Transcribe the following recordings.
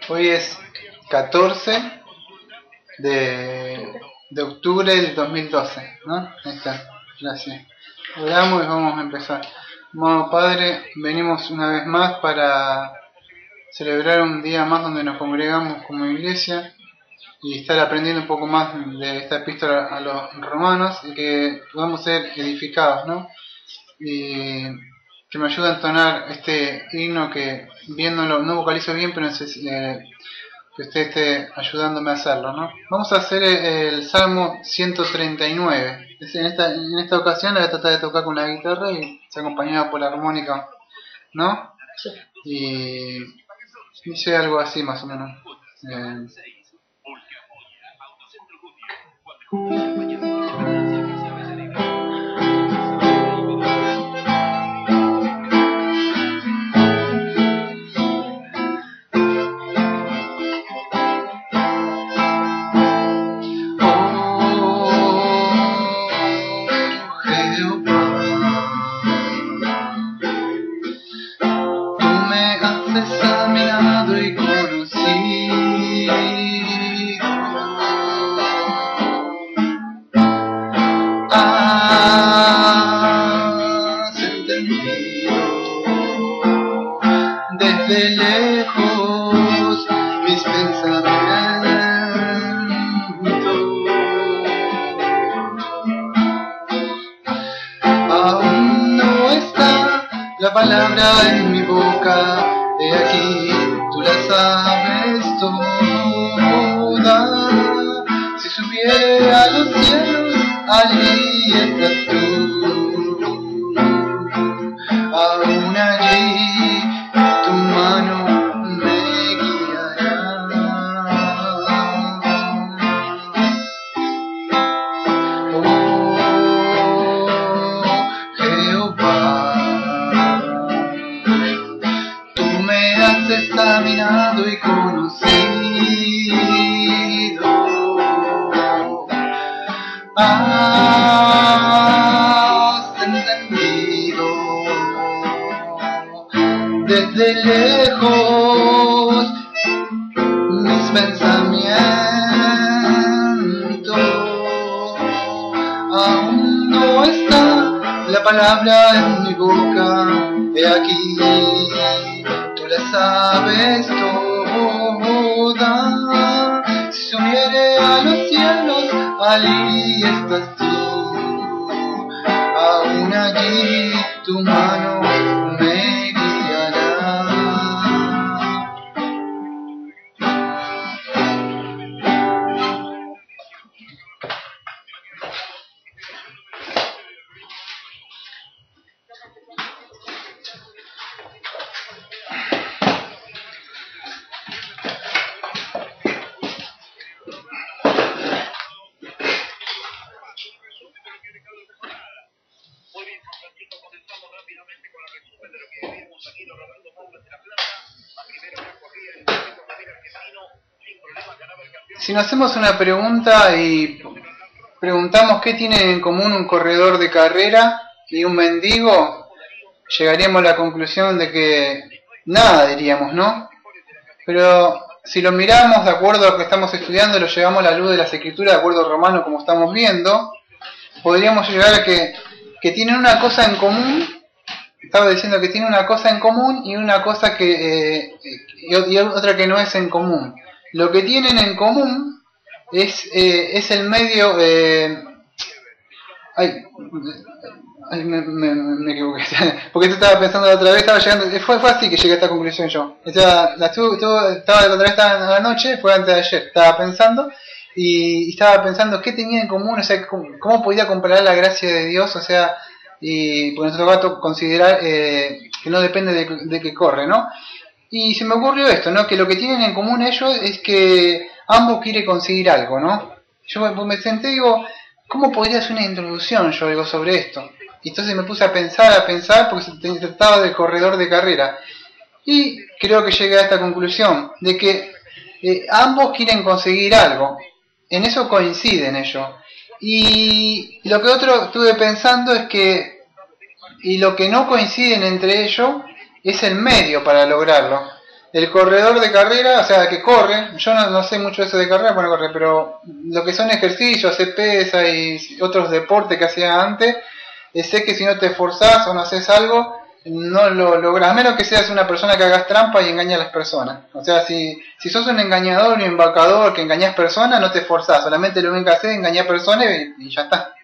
Hoy es 14 de octubre del 2012, ¿no? Ahí está, gracias. Oramos y vamos a empezar. Amado Padre, venimos una vez más para celebrar un día más donde nos congregamos como iglesia y estar aprendiendo un poco más de esta epístola a los romanos y que podamos ser edificados, ¿no? Y que me ayude a entonar este himno que viéndolo no vocalizo bien, pero que usted esté ayudándome a hacerlo, ¿no? Vamos a hacer el Salmo 139. En esta ocasión la voy a tratar de tocar con la guitarra y se acompañado por la armónica, ¿no? Sí. Y dice algo así más o menos. Desde lejos mis pensamientos, aún no está la palabra en mi boca, he aquí tú la sabes toda. Si subiera a los cielos, allí estás tú, aún allí tu mano me guiará. Oh Jehová, tú me has examinado y conocido, has entendido desde lejos mis pensamientos, aún no está la palabra en mi boca, he aquí tú la sabes toda. Si subiere a los cielos, allí estás tú, aún allí tu mano me guiará. Si nos hacemos una pregunta y preguntamos qué tienen en común un corredor de carrera y un mendigo, llegaríamos a la conclusión de que nada, diríamos, ¿no? Pero si lo miramos de acuerdo a lo que estamos estudiando, lo llevamos a la luz de las escrituras, de acuerdo a Romano como estamos viendo, podríamos llegar a que tienen una cosa en común. Estaba diciendo que tiene una cosa en común y una cosa y otra que no es en común. Lo que tienen en común es el medio. Me equivoqué. Porque esto estaba pensando la otra vez, estaba llegando. Fue así que llegué a esta conclusión yo. Estaba la otra vez estaba en la noche, fue antes de ayer. Estaba pensando y estaba pensando qué tenía en común, o sea, cómo podía comparar la gracia de Dios, o sea. Y por nuestro gato considerar que no depende de que corre, ¿no? Y se me ocurrió esto, ¿no? Que lo que tienen en común ellos es que ambos quieren conseguir algo, ¿no? Yo me senté y digo, ¿cómo podría hacer una introducción yo algo sobre esto? Y entonces me puse a pensar, porque se trataba de corredor de carrera. Y creo que llegué a esta conclusión, de que ambos quieren conseguir algo. En eso coinciden ellos. Y lo que otro estuve pensando es que, y lo que no coinciden entre ellos, es el medio para lograrlo. El corredor de carrera, o sea, que corre, yo no sé mucho eso de carrera, bueno, corre, pero lo que son ejercicios, hacer pesa y otros deportes que hacía antes, sé que si no te esforzás o no haces algo, no lo logras, a menos que seas una persona que hagas trampa y engaña a las personas. O sea, si sos un engañador, un embaucador que engañas personas, no te esforzás, solamente lo único que haces es engañar personas y ya está.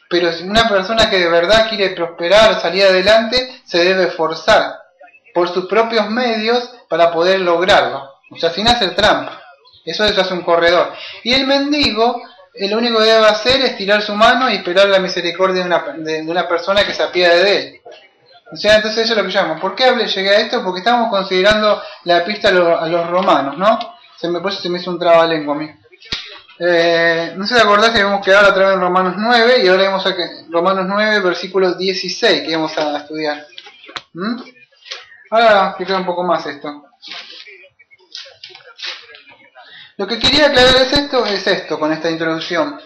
Pero si una persona que de verdad quiere prosperar, salir adelante, se debe esforzar por sus propios medios para poder lograrlo. O sea, sin hacer trampa. Eso hace un corredor. Y el mendigo, lo único que debe hacer es tirar su mano y esperar la misericordia de una persona que se apiade de él. O sea, entonces eso es lo que llamo. ¿Por qué llegué a esto? Porque estamos considerando la epístola a los romanos, ¿no? Por eso se me hizo un trabalengua a mí. No sé si te acordás que habíamos quedado otra vez en Romanos 9 y ahora vamos a Romanos 9, versículo 16 que vamos a estudiar. Ahora explicar un poco más esto. Lo que quería aclarar es esto con esta introducción.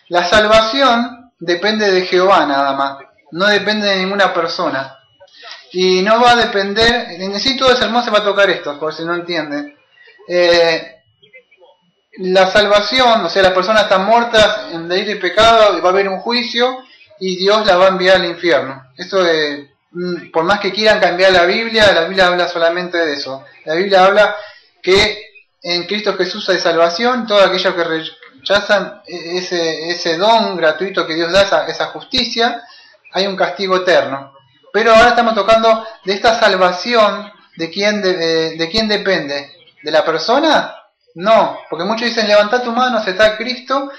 La salvación depende de Jehová nada más, no depende de ninguna persona. Y no va a depender, en sí todo el sermón se va a tocar esto, por si no entienden. La salvación, o sea, las personas están muertas en delito y pecado, va a haber un juicio y Dios la va a enviar al infierno. Eso por más que quieran cambiar la Biblia habla solamente de eso. La Biblia habla que en Cristo Jesús hay salvación, todos aquellos que rechazan ese don gratuito que Dios da, esa justicia, hay un castigo eterno. Pero ahora estamos tocando de esta salvación, ¿de quién depende? ¿De la persona? No, porque muchos dicen levanta tu mano, acepta a Cristo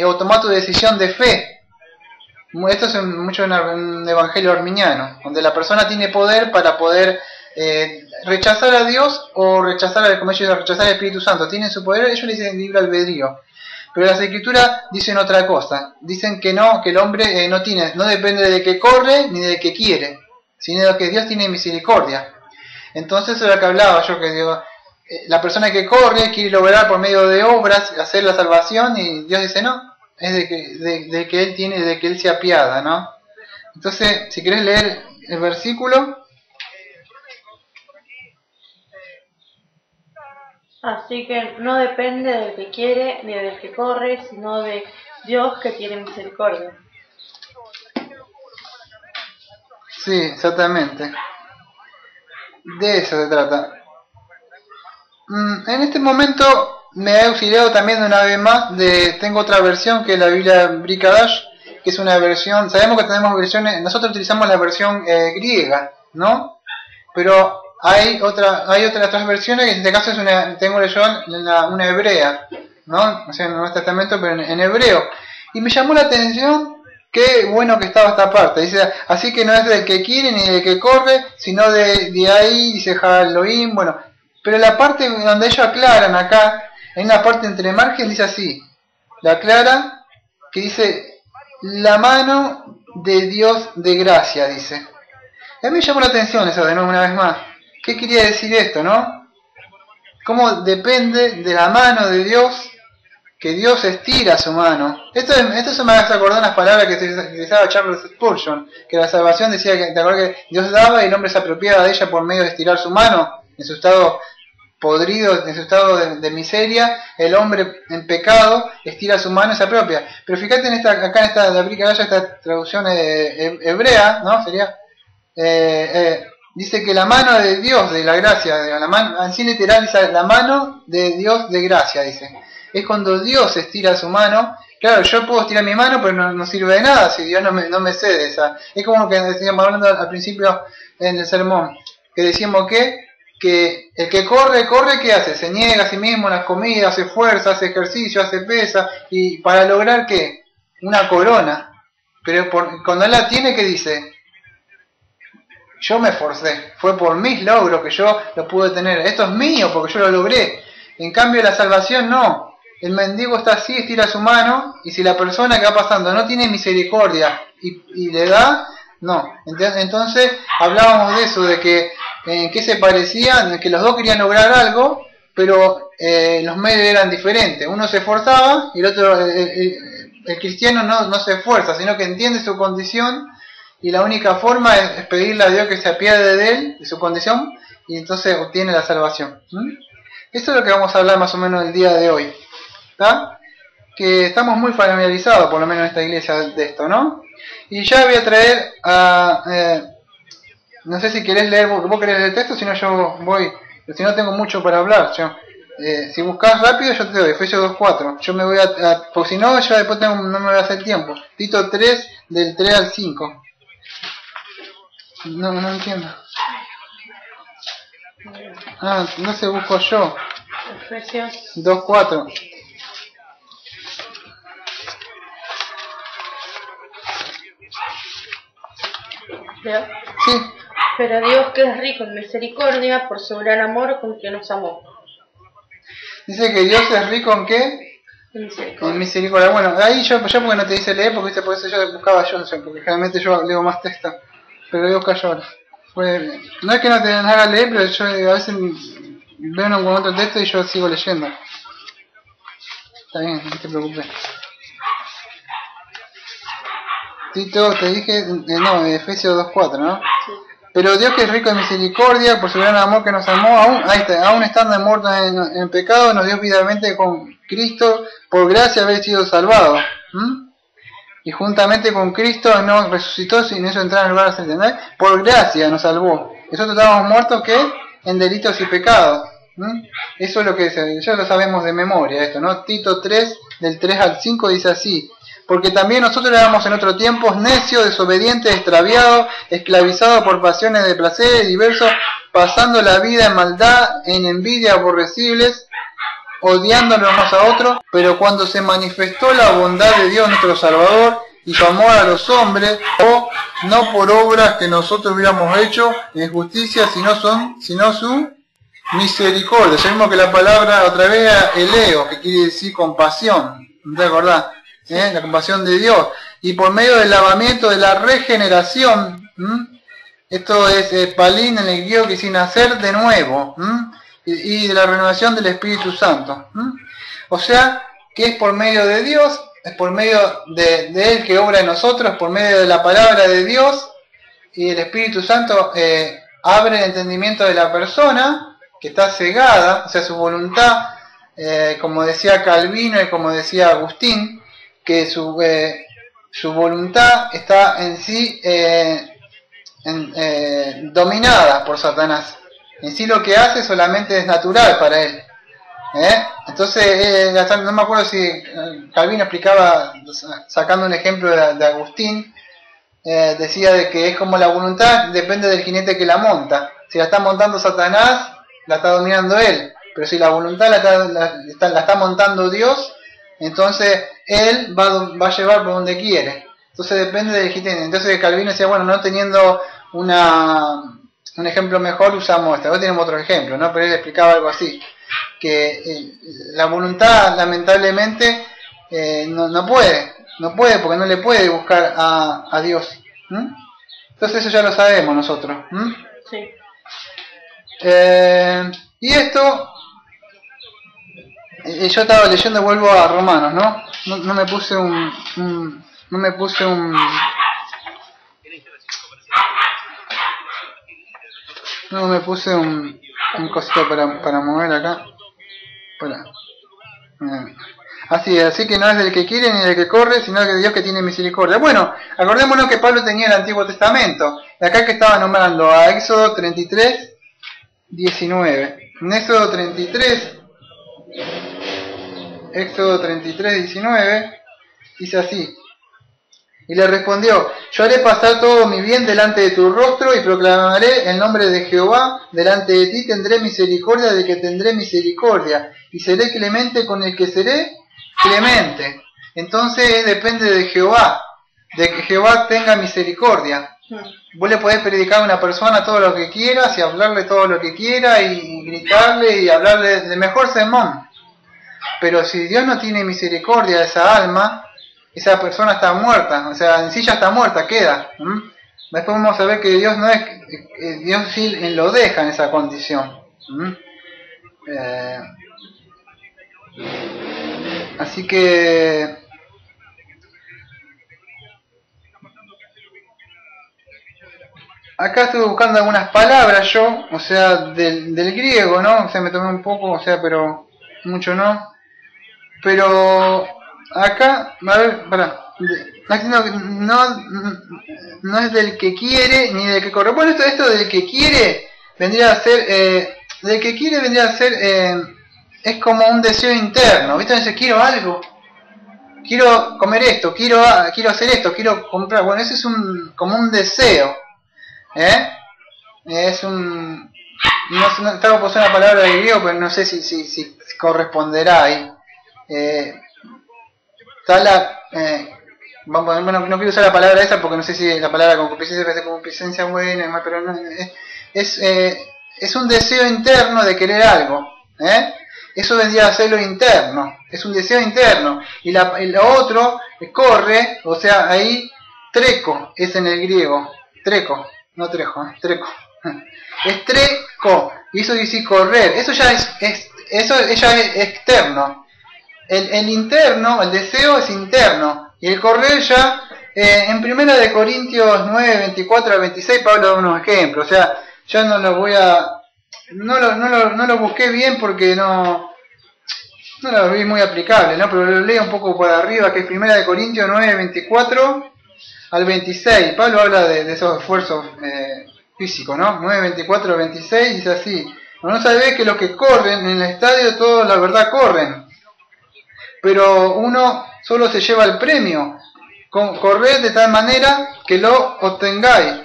o toma tu decisión de fe. Esto es mucho en un evangelio arminiano, donde la persona tiene poder para poder rechazar a Dios o rechazar, como ellos rechazar al Espíritu Santo. Tienen su poder, ellos le dicen libre albedrío. Pero las escrituras dicen otra cosa. Dicen que no, que el hombre no depende de que corre ni de que quiere, sino de que Dios tiene misericordia. Entonces eso es lo que hablaba yo, que digo, la persona que corre quiere lograr por medio de obras hacer la salvación y Dios dice no, es de que Él tiene, de que Él se apiada, ¿no? Entonces, si querés leer el versículo. Así que no depende del que quiere ni del que corre, sino de Dios que tiene misericordia. Sí, exactamente. De eso se trata. En este momento me he auxiliado también de una vez más tengo otra versión que es la Biblia Bricadash, que es una versión, sabemos que tenemos versiones, nosotros utilizamos la versión griega, ¿no? Pero hay otras versiones, que en este caso tengo yo una hebrea, ¿no? O sea, en el Nuevo Testamento, pero en hebreo. Y me llamó la atención, qué bueno que estaba esta parte. Dice, así que no es del que quiere ni del que corre, sino de ahí, dice Elohim, bueno. Pero la parte donde ellos aclaran acá, en una parte entre margen, dice así, la aclara, que dice, la mano de Dios de gracia, dice. A mí me llamó la atención eso de nuevo una vez más. ¿Qué quería decir esto, no? ¿Cómo depende de la mano de Dios, que Dios estira su mano? Esto se me hace acordar unas palabras que utilizaba Charles Spurgeon, que la salvación decía que, ¿te acuerdas que Dios daba y el hombre se apropiaba de ella por medio de estirar su mano? En su estado podrido, en su estado de miseria, el hombre en pecado estira su mano y se apropia. Pero fíjate acá en esta esta traducción hebrea, ¿no? Sería... dice que la mano de Dios de la gracia, la mano, así literal dice la mano de Dios de gracia, dice. Es cuando Dios estira su mano. Claro, yo puedo estirar mi mano, pero no sirve de nada si Dios no me cede esa. Es como lo que decíamos hablando al principio en el sermón, que decíamos que el que corre, ¿qué hace? Se niega a sí mismo en las comidas, hace fuerza, hace ejercicio, hace pesa, y para lograr ¿qué? Una corona. Pero cuando él la tiene, ¿qué dice? Yo me esforcé, fue por mis logros que yo lo pude tener. Esto es mío porque yo lo logré. En cambio la salvación no. El mendigo está así, estira su mano, y si la persona que va pasando no tiene misericordia y le da, no. Entonces hablábamos de eso, de que en qué se parecían, de que los dos querían lograr algo, pero los medios eran diferentes. Uno se esforzaba y el otro, el cristiano no se esfuerza, sino que entiende su condición. Y la única forma es pedirle a Dios que se apiade de él, de su condición, y entonces obtiene la salvación. Eso es lo que vamos a hablar más o menos el día de hoy. ¿Está? Que estamos muy familiarizados, por lo menos en esta iglesia, de esto, ¿no? Y ya voy a traer a... no sé si querés leer, vos querés leer el texto, si no yo voy, si no tengo mucho para hablar. Si buscas rápido yo te doy, Efesios 2.4. Yo me voy porque si no, ya después no me voy a hacer tiempo. Tito 3, del 3 al 5. No entiendo. No se busco yo. Efesios 2.4. Sí. Pero Dios, que es rico en misericordia, por su gran amor con que nos amó. Dice que Dios es rico en ¿qué? En misericordia. Bueno, ahí yo porque no te dice leer, porque por eso yo buscaba yo, porque generalmente yo leo más texto. Pero voy a buscar yo ahora. No es que no te haga leer, pero yo a veces veo un otro texto y yo sigo leyendo. Está bien, no te preocupes. Tito, te dije, Efesios 2.4, ¿no? Sí. Pero Dios, que es rico en misericordia, por su gran amor que nos amó, aún estando muertos en pecado, nos dio vivamente con Cristo, por gracia haber sido salvados. Y juntamente con Cristo nos resucitó sin eso entrar en el lugar celestial. Por gracia nos salvó. Nosotros estábamos muertos ¿qué? En delitos y pecados. Eso es lo que ya lo sabemos de memoria esto, ¿no? Tito 3, del 3 al 5 dice así: porque también nosotros éramos en otro tiempo necios, desobedientes, extraviados, esclavizados por pasiones de placeres diversos, pasando la vida en maldad, en envidia aborrecibles, odiándonos unos a otros. Pero cuando se manifestó la bondad de Dios nuestro Salvador y su amor a los hombres, no por obras que nosotros hubiéramos hecho en justicia, sino su misericordia. Ya mismo que la palabra otra vez eleo, que quiere decir compasión, ¿no te acordás? La compasión de Dios, y por medio del lavamiento de la regeneración, esto es palín en el griego, que sin nacer de nuevo, y de la renovación del Espíritu Santo. O sea, que es por medio de Dios, es por medio de Él que obra en nosotros, por medio de la palabra de Dios, y el Espíritu Santo abre el entendimiento de la persona que está cegada, o sea, su voluntad, como decía Calvino y como decía Agustín, que su voluntad está en sí dominada por Satanás. En sí lo que hace solamente es natural para él. Entonces, no me acuerdo si Calvino explicaba, sacando un ejemplo de Agustín, decía de que es como la voluntad, depende del jinete que la monta. Si la está montando Satanás, la está dominando él. Pero si la voluntad la está montando Dios, entonces él va a llevar por donde quiere. Entonces depende del jinete. Entonces Calvino decía, bueno, no teniendo un ejemplo mejor, usamos este. Ahora tenemos otro ejemplo, ¿no? Pero él explicaba algo así, que la voluntad lamentablemente no puede porque no le puede buscar a Dios. Entonces eso ya lo sabemos nosotros. Sí. Y esto, yo estaba leyendo, vuelvo a Romanos, ¿no? No me puse un cosito para mover acá. Así que no es del que quiere ni del que corre, sino de Dios que tiene misericordia. Bueno, acordémonos que Pablo tenía el Antiguo Testamento. Y acá que estaba nombrando a Éxodo 33, 19. En Éxodo 33, 19, dice así: y le respondió: yo haré pasar todo mi bien delante de tu rostro y proclamaré el nombre de Jehová. Delante de ti tendré misericordia del que tendré misericordia, y seré clemente con el que seré clemente. Entonces depende de Jehová, de que Jehová tenga misericordia. Vos le podés predicar a una persona todo lo que quieras y hablarle todo lo que quiera y gritarle y hablarle de mejor sermón. Pero si Dios no tiene misericordia de esa alma, esa persona está muerta, o sea, en sí ya está muerta, queda. Después vamos a ver que Dios no es, Dios sí lo deja en esa condición. Así que acá estuve buscando algunas palabras yo, o sea, del griego, ¿no? O sea, me tomé un poco, o sea, pero mucho no. Pero acá, a ver, pará. No es del que quiere ni del que corre. Bueno, esto del que quiere vendría a ser, del que quiere vendría a ser, es como un deseo interno. ¿Viste? Dice, quiero algo, quiero comer esto, quiero hacer esto, quiero comprar. Bueno, ese es como un deseo, ¿eh? Es un, no estaba por usar una palabra de griego, pero no sé si corresponderá ahí. Está la, bueno, no quiero usar la palabra esa porque no sé si la palabra concupiscencia es buena, pero no, es un deseo interno de querer algo, ¿eh? Eso vendría a ser lo interno, es un deseo interno. Y lo otro, corre, o sea, ahí, treco, es en el griego, treco, no trejo, treco. Es treco, y eso dice correr, eso ya es externo. El interno, el deseo es interno, y el correr ya, en 1 de Corintios 9, 24 al 26, Pablo da unos ejemplos, o sea, yo no lo voy a, no lo busqué bien porque no lo vi muy aplicable, ¿no? Pero lo leo un poco por arriba, que es 1 de Corintios 9, 24 al 26, Pablo habla de esos esfuerzos físicos, ¿no? 9, 24 al 26 dice así: no sabéis que los que corren en el estadio todos la verdad corren, pero uno solo se lleva el premio. Corred de tal manera que lo obtengáis.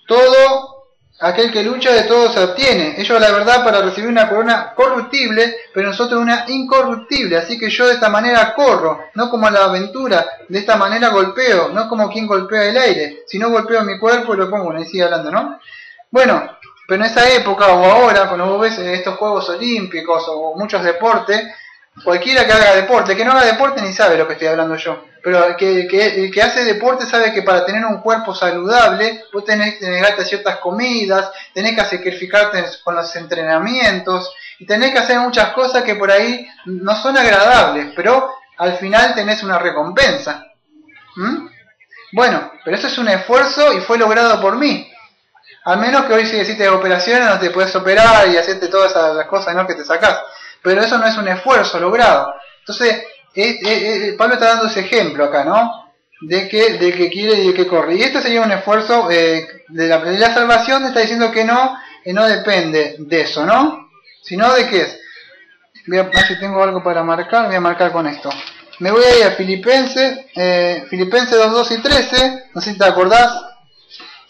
Todo aquel que lucha de todo se obtiene. Ellos la verdad para recibir una corona corruptible, pero nosotros una incorruptible. Así que yo de esta manera corro, no como la aventura, de esta manera golpeo, no como quien golpea el aire, sino golpeo mi cuerpo y lo pongo. Ahí sigue hablando, ¿no? Bueno, pero en esa época o ahora, cuando vos ves estos Juegos Olímpicos o muchos deportes, cualquiera que haga deporte, que no haga deporte ni sabe lo que estoy hablando yo, pero el que hace deporte sabe que para tener un cuerpo saludable vos tenés que negarte a ciertas comidas, tenés que sacrificarte con los entrenamientos y tenés que hacer muchas cosas que por ahí no son agradables, pero al final tenés una recompensa. Bueno, pero eso es un esfuerzo y fue logrado por mí. Al menos que hoy si hiciste operaciones no te puedes operar y hacerte todas esas cosas, ¿no?, que te sacás. Pero eso no es un esfuerzo logrado. Entonces, Pablo está dando ese ejemplo acá, ¿no? Del que quiere y del que corre. Y este sería un esfuerzo de la salvación. Está diciendo que no depende de eso, ¿no? Sino de qué es. Voy a ver si tengo algo para marcar. Voy a marcar con esto. Me voy a ir a Filipenses 2, 2 y 13. No sé si te acordás.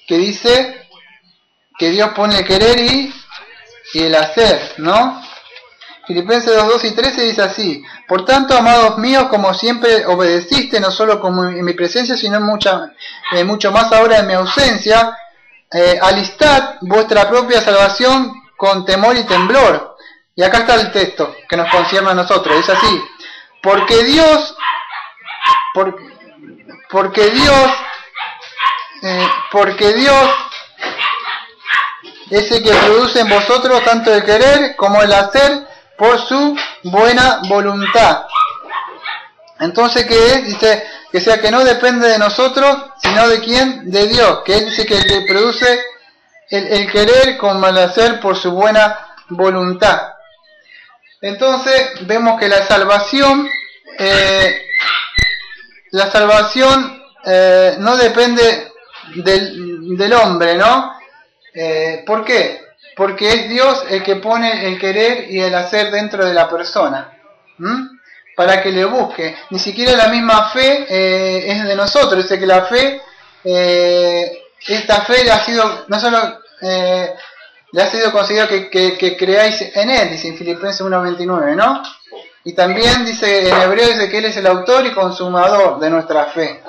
Que dice que Dios pone el querer y el hacer, ¿no? Filipenses 2, 2 y 13 dice así: por tanto, amados míos, como siempre obedeciste, no solo como en mi presencia, sino mucho más ahora en mi ausencia, alistad vuestra propia salvación con temor y temblor. Y acá está el texto que nos concierne a nosotros, dice así: porque Dios es el que produce en vosotros tanto el querer como el hacer por su buena voluntad. Entonces, ¿qué es? Dice que sea que no depende de nosotros, sino de quién, de Dios, que Él dice que el que produce el querer como el hacer por su buena voluntad. Entonces vemos que la salvación no depende del hombre, ¿no? ¿Por qué? Porque es Dios el que pone el querer y el hacer dentro de la persona, para que le busque. Ni siquiera la misma fe es de nosotros. Dice que la fe, esta fe ha sido, no solo le ha sido concedido que creáis en Él, dice en Filipenses 1:29, ¿no? Y también dice en Hebreo, dice que Él es el autor y consumador de nuestra fe.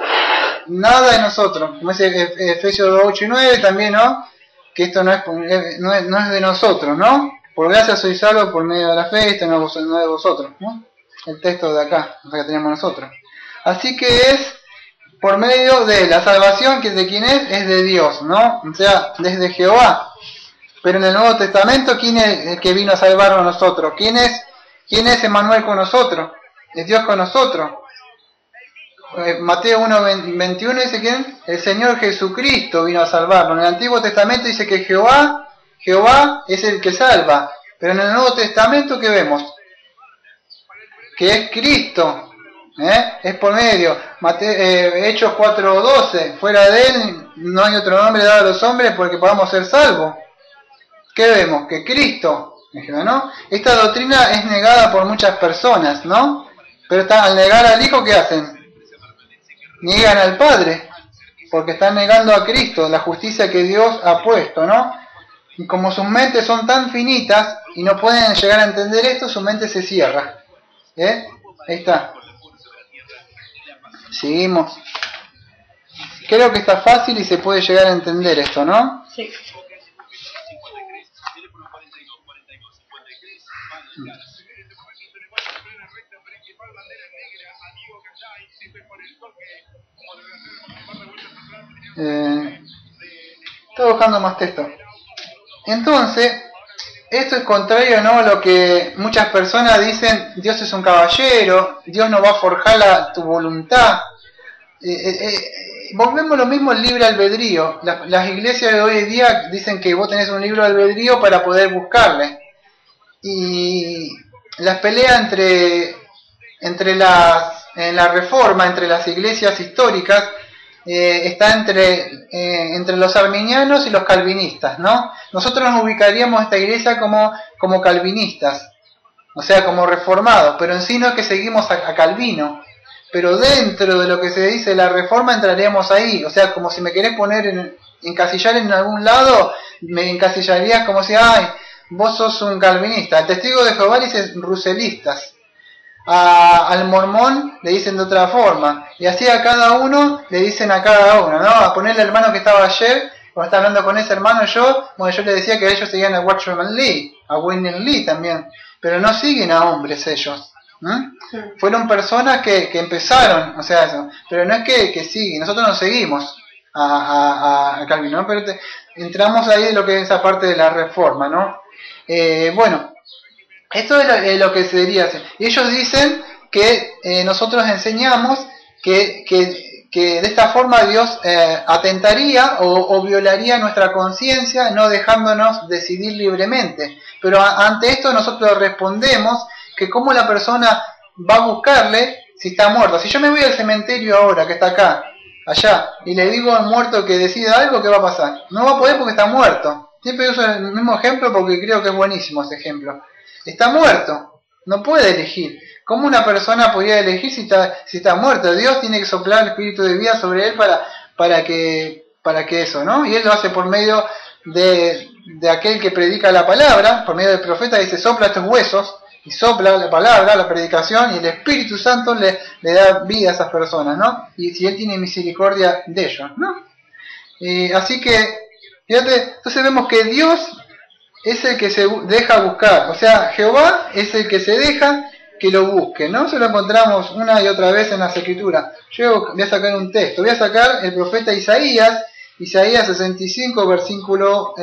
Nada de nosotros, como dice Efesios 2, 8 y 9 también, ¿no? Que esto no es de nosotros, ¿no? Por gracia sois salvos por medio de la fe, esto no es de vosotros, ¿no? El texto de acá, que tenemos nosotros. Así que es por medio de la salvación, que de quién es de Dios, ¿no? O sea, desde Jehová. Pero en el Nuevo Testamento, ¿quién es el que vino a salvarnos a nosotros? ¿Quién es Emmanuel con nosotros? Es Dios con nosotros. Mateo 1:21 dice ¿quién? El Señor Jesucristo vino a salvarlo. En el Antiguo Testamento dice que Jehová es el que salva. Pero en el Nuevo Testamento, ¿qué vemos? Que es Cristo. Es por medio. Hechos 4:12. Fuera de Él no hay otro nombre dado a los hombres porque podamos ser salvos. ¿Qué vemos? Que Cristo, ¿no? Esta doctrina es negada por muchas personas, ¿no? Pero al negar al Hijo, ¿qué hacen? Niegan al Padre, porque están negando a Cristo, la justicia que Dios ha puesto, ¿no? Y como sus mentes son tan finitas y no pueden llegar a entender esto, su mente se cierra. Ahí está. Seguimos. Creo que está fácil y se puede llegar a entender esto, ¿no? Sí. Estoy buscando más texto. Entonces, esto es contrario, ¿no?, a lo que muchas personas dicen: Dios es un caballero, Dios no va a forjar tu voluntad. Volvemos lo mismo al libre albedrío. Las iglesias de hoy en día dicen que vos tenés un libre albedrío para poder buscarle. Y las peleas en la reforma, entre las iglesias históricas, está entre los arminianos y los calvinistas, ¿no? Nosotros nos ubicaríamos esta iglesia como calvinistas, o sea, como reformados, pero en sí no es que seguimos a Calvino, pero dentro de lo que se dice la reforma entraríamos ahí, o sea, como si me querés encasillar en algún lado, me encasillarías como si, ay, vos sos un calvinista. El testigo de Jehová dice ruselistas. Al mormón le dicen de otra forma, y así a cada uno le dicen a cada uno, ¿no? A ponerle al hermano que estaba ayer, cuando estaba hablando con ese hermano yo le decía que ellos seguían a Watchman Lee, a Wayne Lee también, pero no siguen a hombres ellos. Sí. Fueron personas que empezaron, o sea, eso, pero no es que siguen, nosotros no seguimos a Calvino, ¿no? Pero entramos ahí en lo que es esa parte de la reforma, ¿no? Bueno, esto es lo que se debería hacer. Y ellos dicen que nosotros enseñamos que de esta forma Dios atentaría o violaría nuestra conciencia, no dejándonos decidir libremente. Pero ante esto nosotros respondemos que cómo la persona va a buscarle si está muerto. Si yo me voy al cementerio ahora, que está acá, allá, y le digo al muerto que decida algo, ¿qué va a pasar? No va a poder porque está muerto. Siempre uso el mismo ejemplo porque creo que es buenísimo ese ejemplo. Está muerto, no puede elegir. ¿Cómo una persona podría elegir si está muerto? Dios tiene que soplar el espíritu de vida sobre él para que eso, ¿no? Y él lo hace por medio de aquel que predica la palabra, por medio del profeta, dice: sopla estos huesos, y sopla la palabra, la predicación, y el Espíritu Santo le da vida a esas personas, ¿no? Y si él tiene misericordia de ellos, ¿no? Así que, fíjate, entonces vemos que Dios es el que se deja buscar, o sea, Jehová es el que se deja que lo busque, ¿no? Eso lo encontramos una y otra vez en las Escrituras. Yo voy a sacar un texto, voy a sacar el profeta Isaías 65, versículo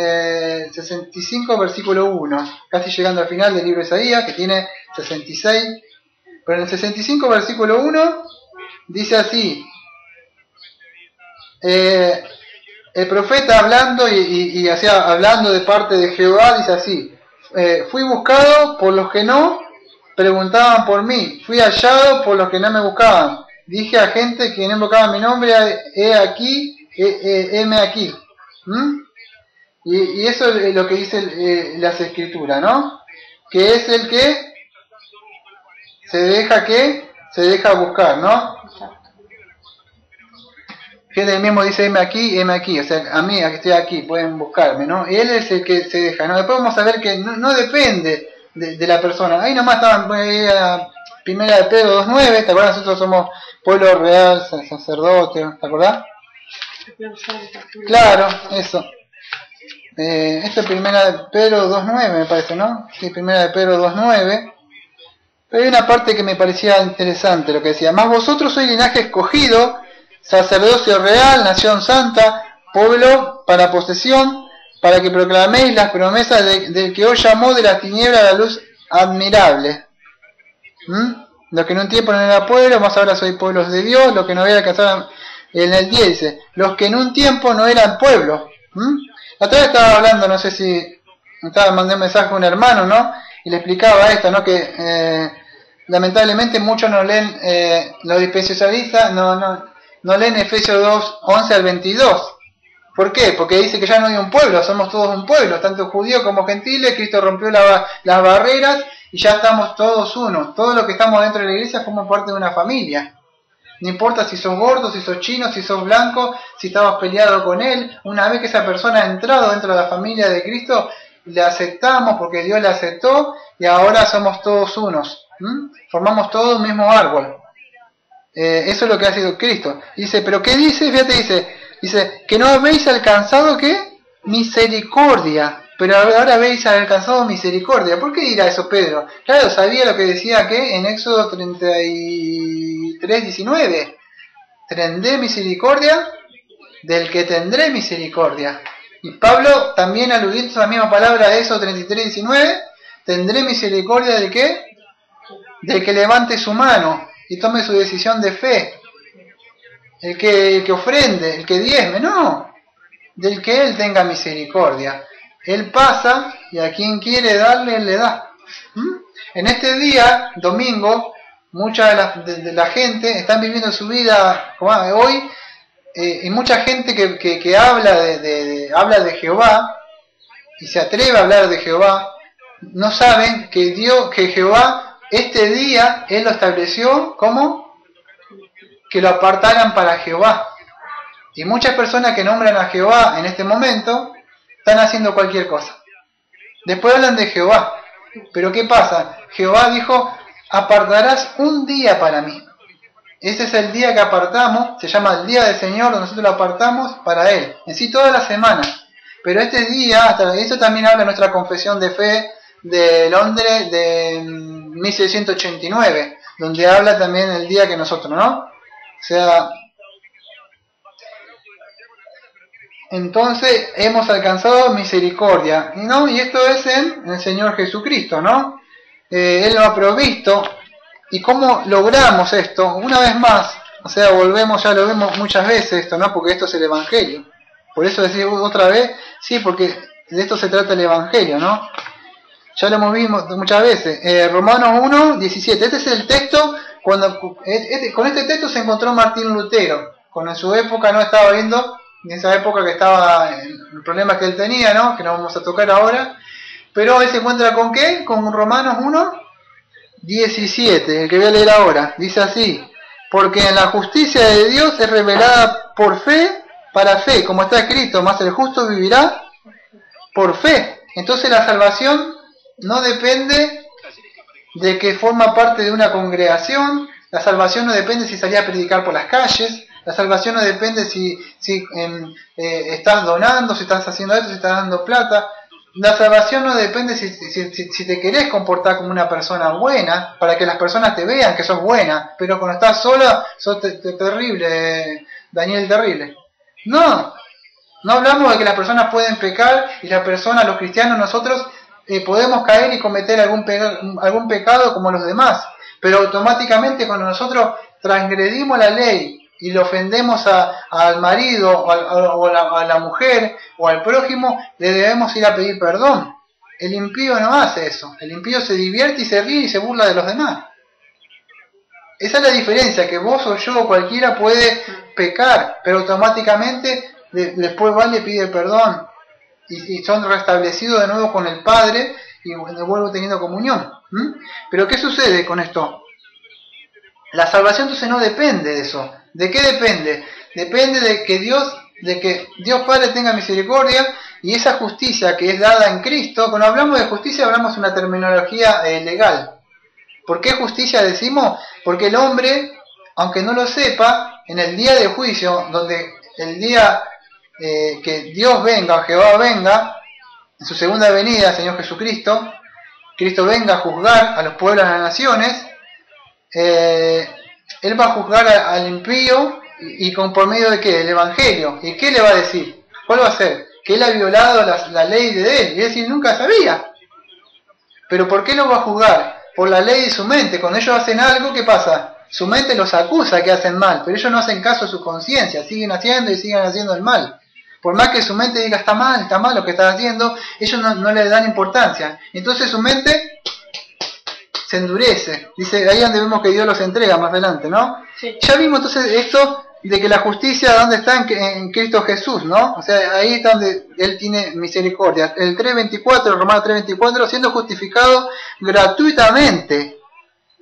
1, casi llegando al final del libro de Isaías, que tiene 66, pero en el 65, versículo 1, dice así: el profeta hablando y hablando de parte de Jehová, dice así: fui buscado por los que no preguntaban por mí, fui hallado por los que no me buscaban, dije a gente que no invocaba mi nombre, heme aquí. Y eso es lo que dice las Escrituras, ¿no? Que es el que se deja buscar, ¿no? Fíjate, él mismo dice: heme aquí, o sea, a mí, a que estoy aquí, pueden buscarme, ¿no? Y él es el que se deja, ¿no? Después vamos a ver que no depende de la persona. Ahí nomás estaban, primera de Pedro 2:9, ¿te acuerdas? Nosotros somos pueblo real, sacerdote, ¿te acordás? Claro, eso. Esto es primera de Pedro 2:9, me parece, ¿no? Sí, primera de Pedro 2:9. Pero hay una parte que me parecía interesante, lo que decía: más vosotros sois linaje escogido, sacerdocio real, nación santa, pueblo para posesión, para que proclaméis las promesas del que os llamó de la tiniebla a la luz admirable. Lo que en un tiempo no era pueblo, más ahora soy pueblos de Dios. Lo que no había alcanzado en el 10 dice, los que en un tiempo no eran pueblo. La otra vez estaba hablando, no sé si estaba mandando un mensaje a un hermano, ¿no? Y le explicaba esto, ¿no? Que lamentablemente muchos no leen, los dispensacionalistas no leen Efesios 2, 11 al 22. ¿Por qué? Porque dice que ya no hay un pueblo, somos todos un pueblo, tanto judíos como gentiles. Cristo rompió las barreras y ya estamos todos uno. Todos los que estamos dentro de la iglesia formamos parte de una familia. No importa si sos gordo, si sos chino, si sos blanco, si estabas peleado con él. Una vez que esa persona ha entrado dentro de la familia de Cristo, le aceptamos porque Dios le aceptó y ahora somos todos unos. Formamos todo un mismo árbol. Eso es lo que ha sido Cristo. Dice, pero ¿qué dice? Fíjate, dice, que no habéis alcanzado, ¿qué? Misericordia. Pero ahora habéis alcanzado misericordia. ¿Por qué dirá eso Pedro? Claro, sabía lo que decía que en Éxodo 33, 19. Tendré misericordia del que tendré misericordia. Y Pablo también aludiendo a la misma palabra de Éxodo 33, 19. Tendré misericordia del que levante su mano y tome su decisión de fe. El que ofrende, el que diezme, no. Del que él tenga misericordia. Él pasa y a quien quiere darle, él le da. En este día, domingo, mucha de la gente están viviendo su vida como hoy, y mucha gente que habla de Jehová y se atreve a hablar de Jehová, no saben que Jehová, este día, él lo estableció como que lo apartaran para Jehová. Y muchas personas que nombran a Jehová en este momento están haciendo cualquier cosa. Después hablan de Jehová. Pero ¿qué pasa? Jehová dijo, apartarás un día para mí. Ese es el día que apartamos, se llama el día del Señor, donde nosotros lo apartamos para Él. En sí toda la semana. Pero este día, eso también habla nuestra confesión de fe de Londres de 1689, donde habla también el día que nosotros, ¿no? O sea, entonces hemos alcanzado misericordia, ¿no? Y esto es en el Señor Jesucristo, ¿no? Él lo ha provisto. ¿Y cómo logramos esto? Una vez más, o sea, volvemos, ya lo vemos muchas veces esto, ¿no? Porque esto es el Evangelio. Por eso decir otra vez, sí, porque de esto se trata el Evangelio, ¿no? Ya lo hemos visto muchas veces. Romanos 1, 17. Este es el texto, con este texto se encontró Martín Lutero. Cuando en su época no estaba viendo, en esa época que estaba el problema que él tenía, ¿no? Que no vamos a tocar ahora. Pero él se encuentra con ¿qué? Con Romanos 1, 17, el que voy a leer ahora. Dice así: porque en la justicia de Dios es revelada por fe para fe, como está escrito, mas el justo vivirá por fe. Entonces la salvación no depende de que forma parte de una congregación, la salvación no depende si salía a predicar por las calles, la salvación no depende si estás donando, si estás haciendo esto, si estás dando plata. La salvación no depende si te querés comportar como una persona buena, para que las personas te vean que sos buena, pero cuando estás sola, sos terrible, Daniel terrible. No hablamos de que las personas pueden pecar y las personas, los cristianos, nosotros podemos caer y cometer algún pecado como los demás, pero automáticamente cuando nosotros transgredimos la ley y le ofendemos al marido o a la mujer o al prójimo, le debemos ir a pedir perdón. El impío no hace eso. El impío se divierte y se ríe y se burla de los demás. Esa es la diferencia, que vos o yo o cualquiera puede pecar, pero automáticamente después va y le pide perdón y son restablecidos de nuevo con el Padre y vuelvo teniendo comunión. Pero ¿qué sucede con esto? La salvación entonces no depende de eso. ¿De qué depende? Depende de que Dios Padre tenga misericordia y esa justicia que es dada en Cristo. Cuando hablamos de justicia hablamos de una terminología legal. ¿Por qué justicia decimos? Porque el hombre, aunque no lo sepa, en el día de juicio, donde el día que Dios venga, Jehová venga, en su segunda venida, el Señor Jesucristo, Cristo venga a juzgar a los pueblos y a las naciones, Él va a juzgar al impío y por medio de ¿qué? El Evangelio. ¿Y qué le va a decir? ¿Cuál va a ser? Que él ha violado la ley de él. Y es decir, nunca sabía. ¿Pero por qué lo va a juzgar? por la ley de su mente. Cuando ellos hacen algo, ¿qué pasa? Su mente los acusa que hacen mal, pero ellos no hacen caso a su conciencia, siguen haciendo y siguen haciendo el mal. Por más que su mente diga está mal lo que estás haciendo, ellos no le dan importancia. Entonces su mente se endurece. Dice, ahí donde vemos que Dios los entrega más adelante, ¿no? Sí. Ya vimos entonces esto de que la justicia, ¿dónde está? En Cristo Jesús, ¿no? O sea, ahí está donde Él tiene misericordia. El 3.24, Romanos 3.24, siendo justificado gratuitamente.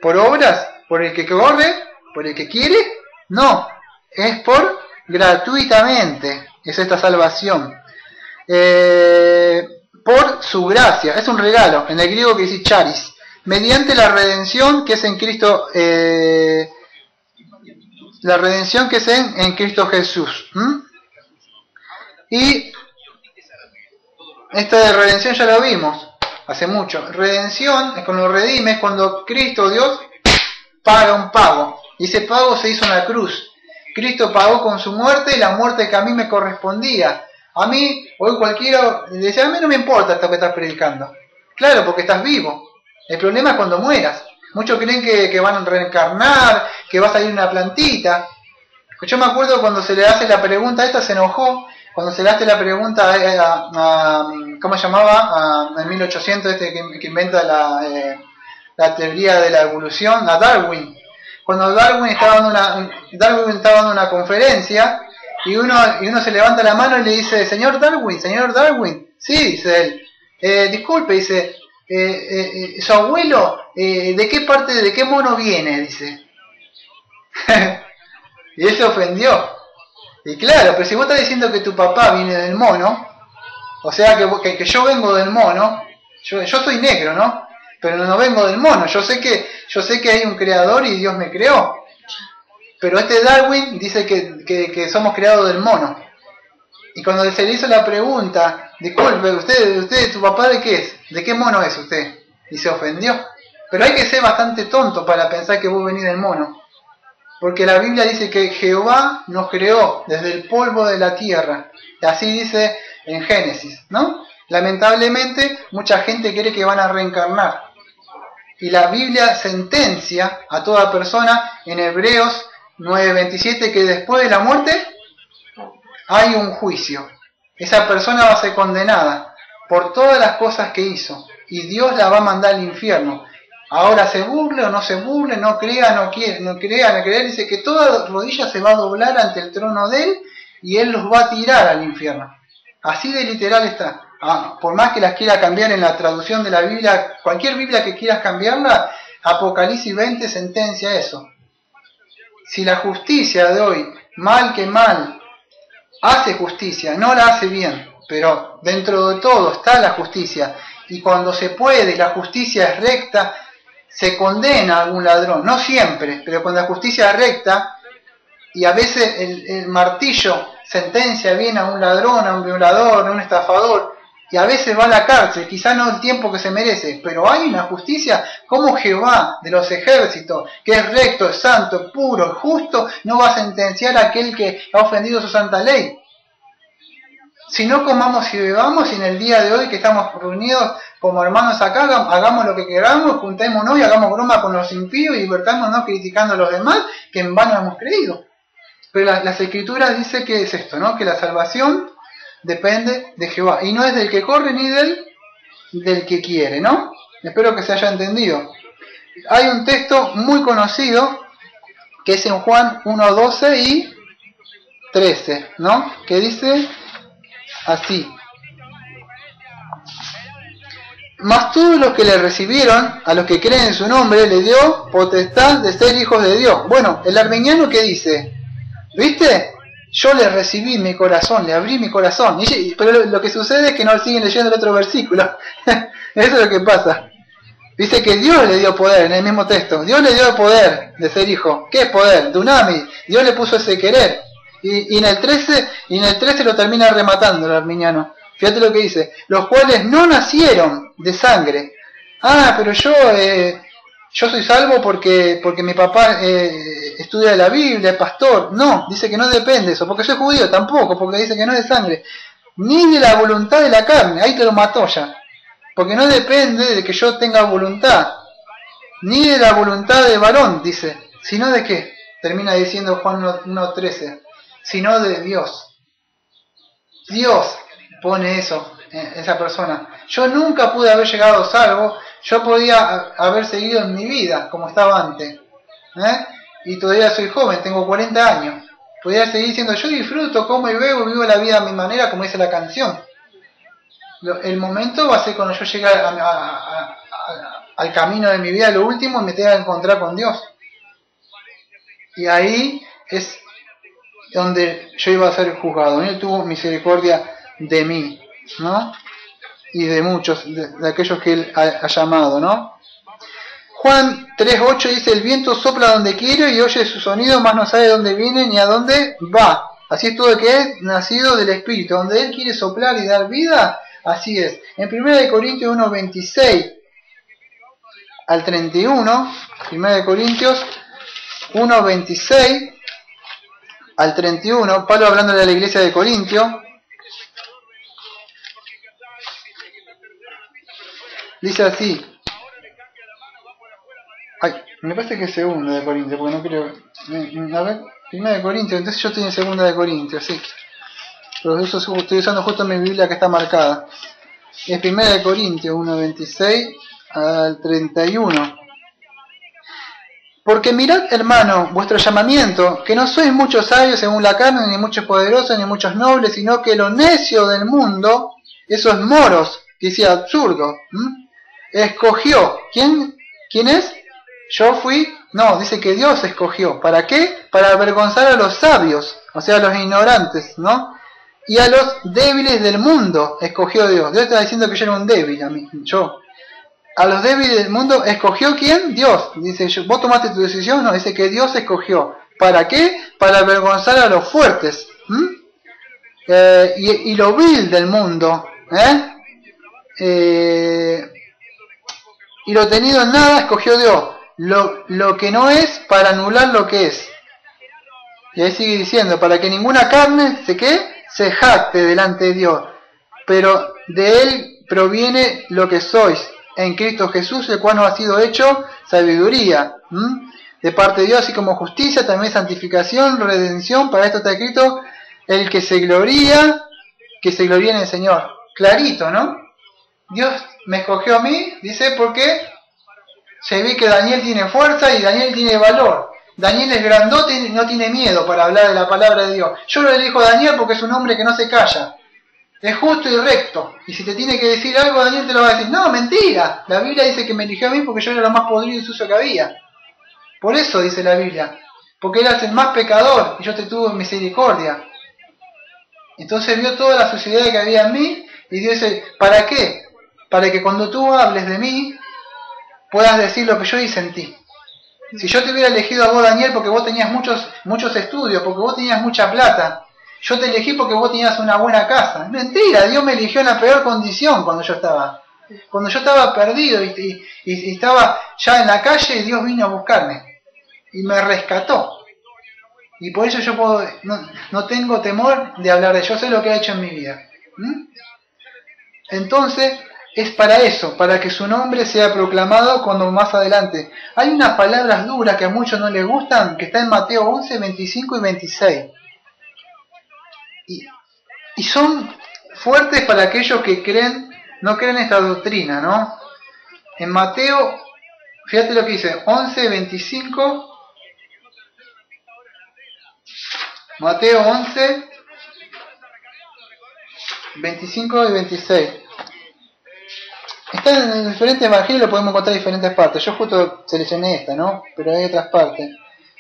¿Por obras? ¿Por el que corre? ¿Por el que quiere? No, es por gratuitamente. Es esta salvación. Por su gracia, es un regalo. En el griego que dice charis. Mediante la redención que es en Cristo, la redención que es en Cristo Jesús. Y esta de redención ya lo vimos hace mucho. Redención es cuando redime, es cuando Cristo, Dios, paga un pago. Y ese pago se hizo en la cruz. Cristo pagó con su muerte la muerte que a mí me correspondía. A mí, hoy cualquiera dice, a mí no me importa esto que estás predicando. Claro, porque estás vivo. El problema es cuando mueras. Muchos creen que van a reencarnar, que va a salir una plantita. Yo me acuerdo cuando se le hace la pregunta, esta se enojó, cuando se le hace la pregunta ¿cómo se llamaba? En 1800 que inventa la teoría de la evolución, a Darwin. Cuando Darwin estaba dando una conferencia y uno se levanta la mano y le dice, señor Darwin, sí, dice él, disculpe, dice, su abuelo, ¿de qué mono viene? Dice. Y él se ofendió. Y claro, pero si vos estás diciendo que tu papá viene del mono, o sea que yo vengo del mono, yo soy negro, ¿no? Pero no vengo del mono, yo sé que hay un creador y Dios me creó. Pero este Darwin dice que somos creados del mono. Y cuando se le hizo la pregunta, disculpe, usted, tu papá ¿de qué es? ¿De qué mono es usted? Y se ofendió. Pero hay que ser bastante tonto para pensar que vos venís del mono. Porque la Biblia dice que Jehová nos creó desde el polvo de la tierra. Y así dice en Génesis, ¿no? Lamentablemente, mucha gente cree que van a reencarnar. Y la Biblia sentencia a toda persona en Hebreos 9:27 que después de la muerte hay un juicio. Esa persona va a ser condenada por todas las cosas que hizo. Y Dios la va a mandar al infierno. Ahora se burle o no se burle, no crea, no crea, dice que toda rodilla se va a doblar ante el trono de Él y Él los va a tirar al infierno. Así de literal está. Por más que las quiera cambiar en la traducción de la Biblia, cualquier Biblia que quieras cambiarla, Apocalipsis 20 sentencia eso. Si la justicia de hoy, mal que mal, hace justicia, no la hace bien, pero dentro de todo está la justicia, y cuando se puede, la justicia es recta, se condena a algún ladrón, no siempre, pero cuando la justicia es recta, y a veces el martillo sentencia bien a un ladrón, a un violador, a un estafador, y a veces va a la cárcel, quizá no el tiempo que se merece, pero hay una justicia, como Jehová de los ejércitos, que es recto, es santo, es puro, es justo, no va a sentenciar a aquel que ha ofendido su santa ley. Si no comamos y bebamos, y en el día de hoy que estamos reunidos como hermanos acá, hagamos lo que queramos, juntémonos y hagamos broma con los impíos y divertámonos criticando a los demás, que en vano hemos creído. Pero las escrituras dicen que es esto, ¿no? Que la salvación depende de Jehová. Y no es del que corre ni del que quiere, ¿no? Espero que se haya entendido. Hay un texto muy conocido que es en Juan 1:12 y 13, ¿no? Que dice así: mas todos los que le recibieron, a los que creen en su nombre, le dio potestad de ser hijos de Dios. Bueno, el armeniano que dice, ¿viste? Yo le recibí mi corazón, le abrí mi corazón. Pero lo que sucede es que no siguen leyendo el otro versículo. Eso es lo que pasa. Dice que Dios le dio poder en el mismo texto. Dios le dio el poder de ser hijo. ¿Qué poder? Dunami. Dios le puso ese querer. Y en el 13 lo termina rematando el arminiano. Fíjate lo que dice. Los cuales no nacieron de sangre. Pero yo soy salvo porque mi papá estudia la Biblia, es pastor. No, dice que no depende de eso. Porque soy judío tampoco, porque dice que no es de sangre. Ni de la voluntad de la carne. Ahí te lo mató ya. Porque no depende de que yo tenga voluntad. ni de la voluntad del varón, dice, sino de qué, termina diciendo Juan 1:13, sino de Dios. Dios pone eso en esa persona. Yo nunca pude haber llegado salvo, yo podía haber seguido en mi vida como estaba antes, y todavía soy joven, tengo 40 años, podría seguir diciendo, yo disfruto, como y bebo, vivo la vida a mi manera, como dice la canción. El momento va a ser cuando yo llegue al camino de mi vida, lo último, y me tenga que encontrar con Dios. Y ahí es donde yo iba a ser juzgado. Él tuvo misericordia de mí, ¿no? Y de muchos, de aquellos que Él ha llamado, ¿no? Juan 3:8 dice, el viento sopla donde quiere y oye su sonido, mas no sabe dónde viene ni a dónde va. Así es todo el que es nacido del Espíritu. Donde Él quiere soplar y dar vida, así es. En 1 Corintios 1:26 al 31, 1 Corintios 1:26 al 31, Pablo hablando de la iglesia de Corintio, dice así. Ay, me parece que es 2 de Corintios, porque no creo. A ver, 1 de Corintios, entonces yo estoy en 2 de Corintios, sí. Pero eso estoy usando justo mi Biblia que está marcada. Es 1 de Corintios 1:26 al 31. Porque mirad, hermano, vuestro llamamiento, que no sois muchos sabios según la carne, ni muchos poderosos, ni muchos nobles, sino que lo necio del mundo, esos moros, que dice absurdo, escogió. ¿Quién es? Yo fui. No, dice que Dios escogió. ¿Para qué? Para avergonzar a los sabios, o sea, a los ignorantes, ¿no? Y a los débiles del mundo escogió Dios. Dios está diciendo que yo era un débil, yo. A los débiles del mundo escogió ¿quién? Dios. Dice, ¿vos tomaste tu decisión? No, dice que Dios escogió. ¿Para qué? Para avergonzar a los fuertes. Y lo vil del mundo. Y lo tenido en nada escogió Dios. Lo que no es para anular lo que es. Y ahí sigue diciendo, para que ninguna carne se jacte delante de Dios. Pero de Él proviene lo que sois en Cristo Jesús, el cual nos ha sido hecho sabiduría de parte de Dios, así como justicia, también santificación, redención. Para esto está escrito, el que se gloría en el Señor. Clarito, ¿no? Dios me escogió a mí, dice, porque se ve que Daniel tiene fuerza y Daniel tiene valor. Daniel es grandote y no tiene miedo para hablar de la palabra de Dios. Yo lo elijo a Daniel porque es un hombre que no se calla. Es justo y recto. Y si te tiene que decir algo, Daniel te lo va a decir. No, mentira. La Biblia dice que me eligió a mí porque yo era lo más podrido y sucio que había. Por eso dice la Biblia. Porque eras el más pecador y yo te tuve en misericordia. Entonces vio toda la suciedad que había en mí y Dios dice, ¿para qué? Para que cuando tú hables de mí, puedas decir lo que yo hice en ti. Si yo te hubiera elegido a vos, Daniel, porque vos tenías muchos estudios, porque vos tenías mucha plata, yo te elegí porque vos tenías una buena casa. Mentira, Dios me eligió en la peor condición cuando yo estaba perdido y estaba ya en la calle, y Dios vino a buscarme y me rescató. Y por eso yo no tengo temor de hablar de él. Yo sé lo que ha hecho en mi vida. Entonces, es para eso, para que su nombre sea proclamado cuando más adelante. Hay unas palabras duras que a muchos no les gustan, que está en Mateo 11, 25 y 26. Y son fuertes para aquellos que no creen esta doctrina, ¿no? En Mateo, fíjate lo que dice, 11, 25... Mateo 11, 25 y 26. Está en diferentes evangelios, lo podemos encontrar en diferentes partes. Yo justo seleccioné esta, ¿no? Pero hay otras partes.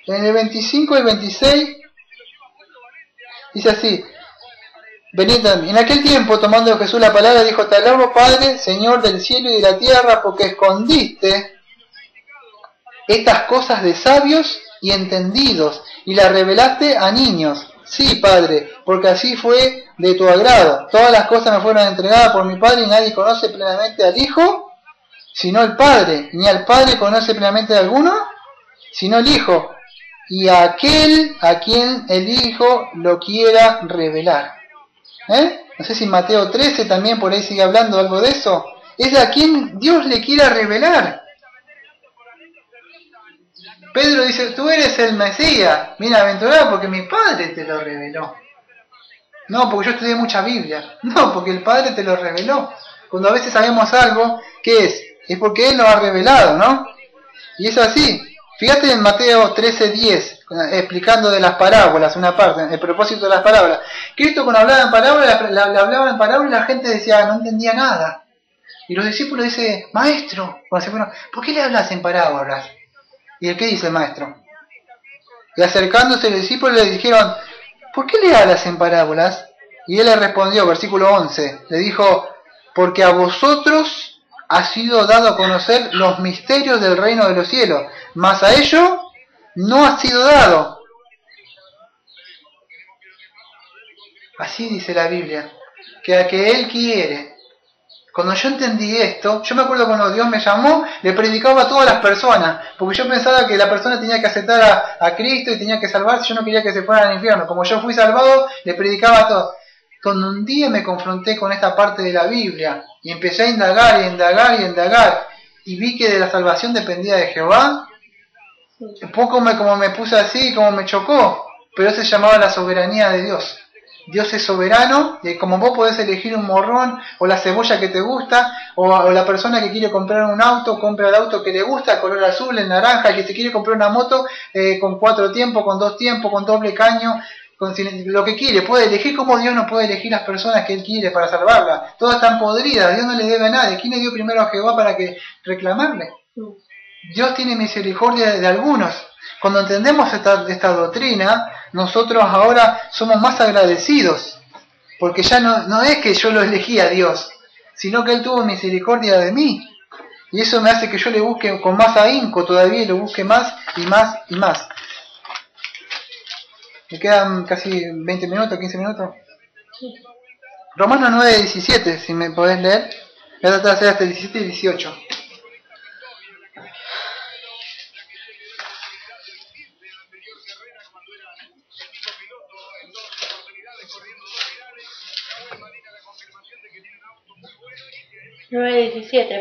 En el 25 y 26 dice así: venid a mí. En aquel tiempo, tomando Jesús la palabra, dijo: te alabo, Padre, Señor del cielo y de la tierra, porque escondiste estas cosas de sabios y entendidos, y las revelaste a niños. Sí, Padre, porque así fue de tu agrado. Todas las cosas me fueron entregadas por mi Padre, y nadie conoce plenamente al Hijo, sino el Padre, ni al Padre conoce plenamente a alguno, sino el Hijo, y a aquel a quien el Hijo lo quiera revelar. No sé si Mateo 13 también por ahí sigue hablando algo de eso. Es a quien Dios le quiera revelar. Pedro dice, tú eres el Mesías, bienaventurado porque mi Padre te lo reveló. No, porque yo estudié mucha Biblia. No, porque el Padre te lo reveló. Cuando a veces sabemos algo, ¿qué es? Es porque Él lo ha revelado, ¿no? Y es así. Fíjate en Mateo 13:10, explicando de las parábolas, una parte, el propósito de las parábolas. Cristo cuando hablaba en parábolas, le hablaba en parábolas y la gente decía, no entendía nada. Y los discípulos dicen, maestro, cuando se fueron, ¿por qué le hablas en parábolas? ¿Y el qué dice el maestro? Y acercándose los discípulos le dijeron, ¿por qué le hablas en parábolas? Y él le respondió, versículo 11, le dijo, porque a vosotros ha sido dado a conocer los misterios del reino de los cielos, mas a ellos no ha sido dado. Así dice la Biblia, que a que Él quiere. Cuando yo entendí esto, yo me acuerdo cuando Dios me llamó, le predicaba a todas las personas, porque yo pensaba que la persona tenía que aceptar a Cristo y tenía que salvarse, yo no quería que se fueran al infierno. Como yo fui salvado, le predicaba a todos. Cuando un día me confronté con esta parte de la Biblia, y empecé a indagar y indagar y indagar, y vi que de la salvación dependía de Jehová, un poco como me puse así, como me chocó, pero eso se llamaba la soberanía de Dios. Dios es soberano, y como vos podés elegir un morrón, o la cebolla que te gusta, o la persona que quiere comprar un auto, compra el auto que le gusta, color azul, el naranja, el que se quiere comprar una moto con 4 tiempos, con 2 tiempos, con doble caño, con lo que quiere, puede elegir como Dios no puede elegir las personas que Él quiere para salvarlas. Todas están podridas, Dios no le debe a nadie. ¿Quién le dio primero a Jehová para que reclamarle? Dios tiene misericordia de algunos. Cuando entendemos esta doctrina, nosotros ahora somos más agradecidos, porque ya no es que yo lo elegí a Dios, sino que Él tuvo misericordia de mí. Y eso me hace que yo le busque con más ahínco todavía, y lo busque más y más y más. Me quedan casi 20 minutos, 15 minutos. Sí. Romanos 9:17, si me podés leer. Voy a tratar de hacer hasta el 17 y 18.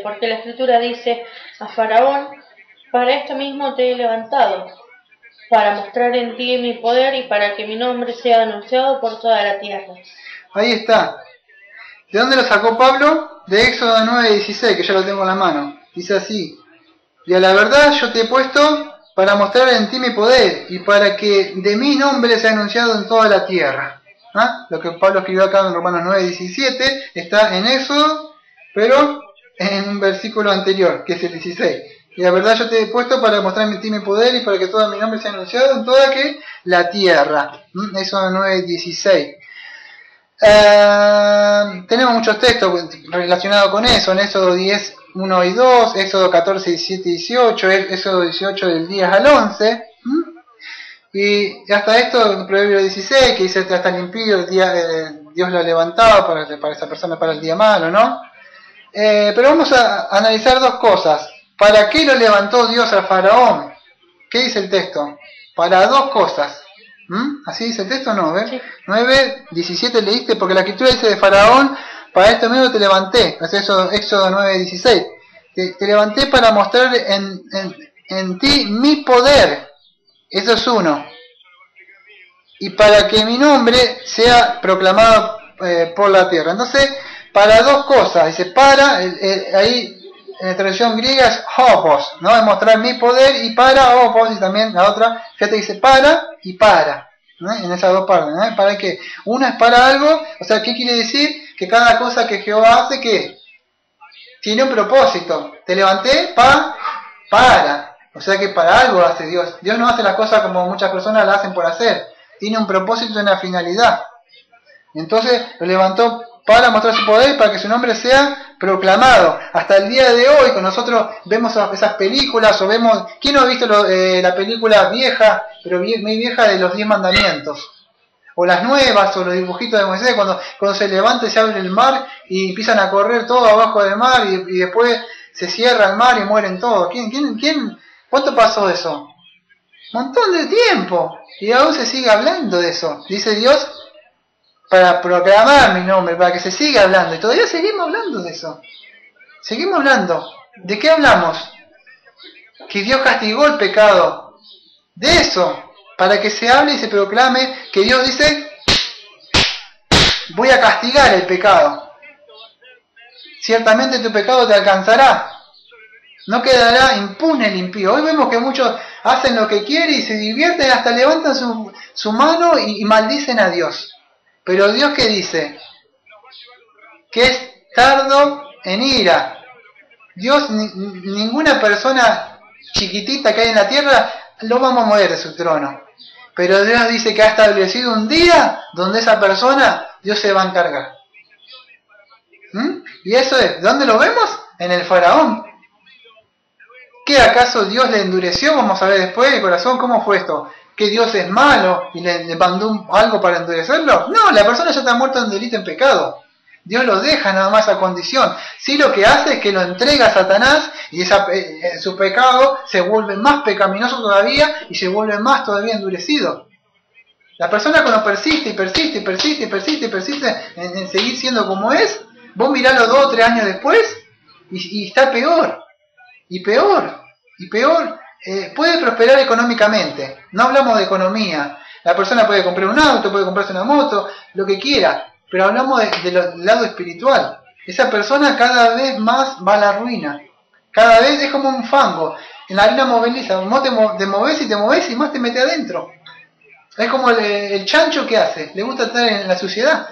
Porque la Escritura dice a Faraón, para esto mismo te he levantado, para mostrar en ti mi poder y para que mi nombre sea anunciado por toda la tierra. Ahí está. ¿De dónde lo sacó Pablo? De Éxodo 9:16, que ya lo tengo en la mano. Dice así, y a la verdad yo te he puesto para mostrar en ti mi poder y para que de mi nombre sea anunciado en toda la tierra. ¿Ah? Lo que Pablo escribió acá en Romanos 9:17 está en Éxodo, pero en un versículo anterior, que es el 16. Y la verdad yo te he puesto para mostrar en ti mi poder y para que todo mi nombre sea anunciado en toda la tierra. Éxodo 9:16. Tenemos muchos textos relacionados con eso, en Éxodo 10, 1 y 2, Éxodo 14, 17 y 18, Éxodo 18 del 10 al 11, y hasta esto, en Proverbio 16, que dice hasta el impío, Dios lo ha levantado para esa persona para el día malo, ¿no? Pero vamos a analizar dos cosas. ¿Para qué lo levantó Dios al faraón? ¿Qué dice el texto? Para dos cosas. ¿Así dice el texto? No, ¿ves? Sí. 9:17 leíste, porque la escritura dice de faraón, para esto mismo te levanté. Es eso, Éxodo 9:16. Te levanté para mostrar en ti mi poder. Eso es uno. Y para que mi nombre sea proclamado por la tierra. Entonces, para dos cosas. Dice para, ahí en la traducción griega es hopos, ¿no? Es mostrar mi poder, y para hopos, y también la otra, fíjate, dice para y para, ¿no? En esas dos partes, ¿no? ¿Para qué? Una es para algo, o sea, ¿qué quiere decir? Que cada cosa que Jehová hace, ¿qué? Tiene un propósito. Te levanté para. O sea que para algo hace Dios. Dios no hace las cosas como muchas personas las hacen por hacer. Tiene un propósito y una finalidad. Entonces lo levantó para mostrar su poder, para que su nombre sea proclamado. Hasta el día de hoy, cuando nosotros vemos esas películas, o vemos, ¿quién no ha visto la película vieja, pero muy vieja, de los 10 mandamientos? O las nuevas, o los dibujitos de Moisés, cuando se levanta y se abre el mar, y empiezan a correr todo abajo del mar, y después se cierra el mar y mueren todos. ¿Quién? ¿Cuánto pasó eso? Un montón de tiempo. Y aún se sigue hablando de eso. Dice Dios, para proclamar mi nombre, para que se siga hablando. Y todavía seguimos hablando de eso. Seguimos hablando. ¿De qué hablamos? Que Dios castigó el pecado De eso, para que se hable y se proclame que Dios dice, voy a castigar el pecado. Ciertamente tu pecado te alcanzará. No quedará impune el impío. Hoy vemos que muchos hacen lo que quieren y se divierten, hasta levantan su mano y maldicen a Dios. Pero Dios, ¿qué dice? Que es tardo en ira. Dios, ninguna persona chiquitita que hay en la tierra lo vamos a mover de su trono. Pero Dios dice que ha establecido un día donde esa persona Dios se va a encargar. Y eso es, ¿dónde lo vemos? En el faraón. ¿Qué acaso Dios le endureció? Vamos a ver después el corazón, ¿cómo fue esto? ¿Que Dios es malo y le mandó algo para endurecerlo? No, la persona ya está muerta en delito, en pecado. Dios lo deja nada más a condición. Sí, lo que hace es que lo entrega a Satanás y su pecado se vuelve más pecaminoso todavía y se vuelve más todavía endurecido. La persona cuando persiste en seguir siendo como es, vos miralo 2 o 3 años después y está peor. Y peor. Puede prosperar económicamente. No hablamos de economía. La persona puede comprar un auto, puede comprarse una moto, lo que quiera. Pero hablamos del lado espiritual. Esa persona cada vez más va a la ruina. Cada vez es como un fango. En la arena movediza, vos te movés y más te metes adentro. Es como el chancho que hace. Le gusta estar en la suciedad.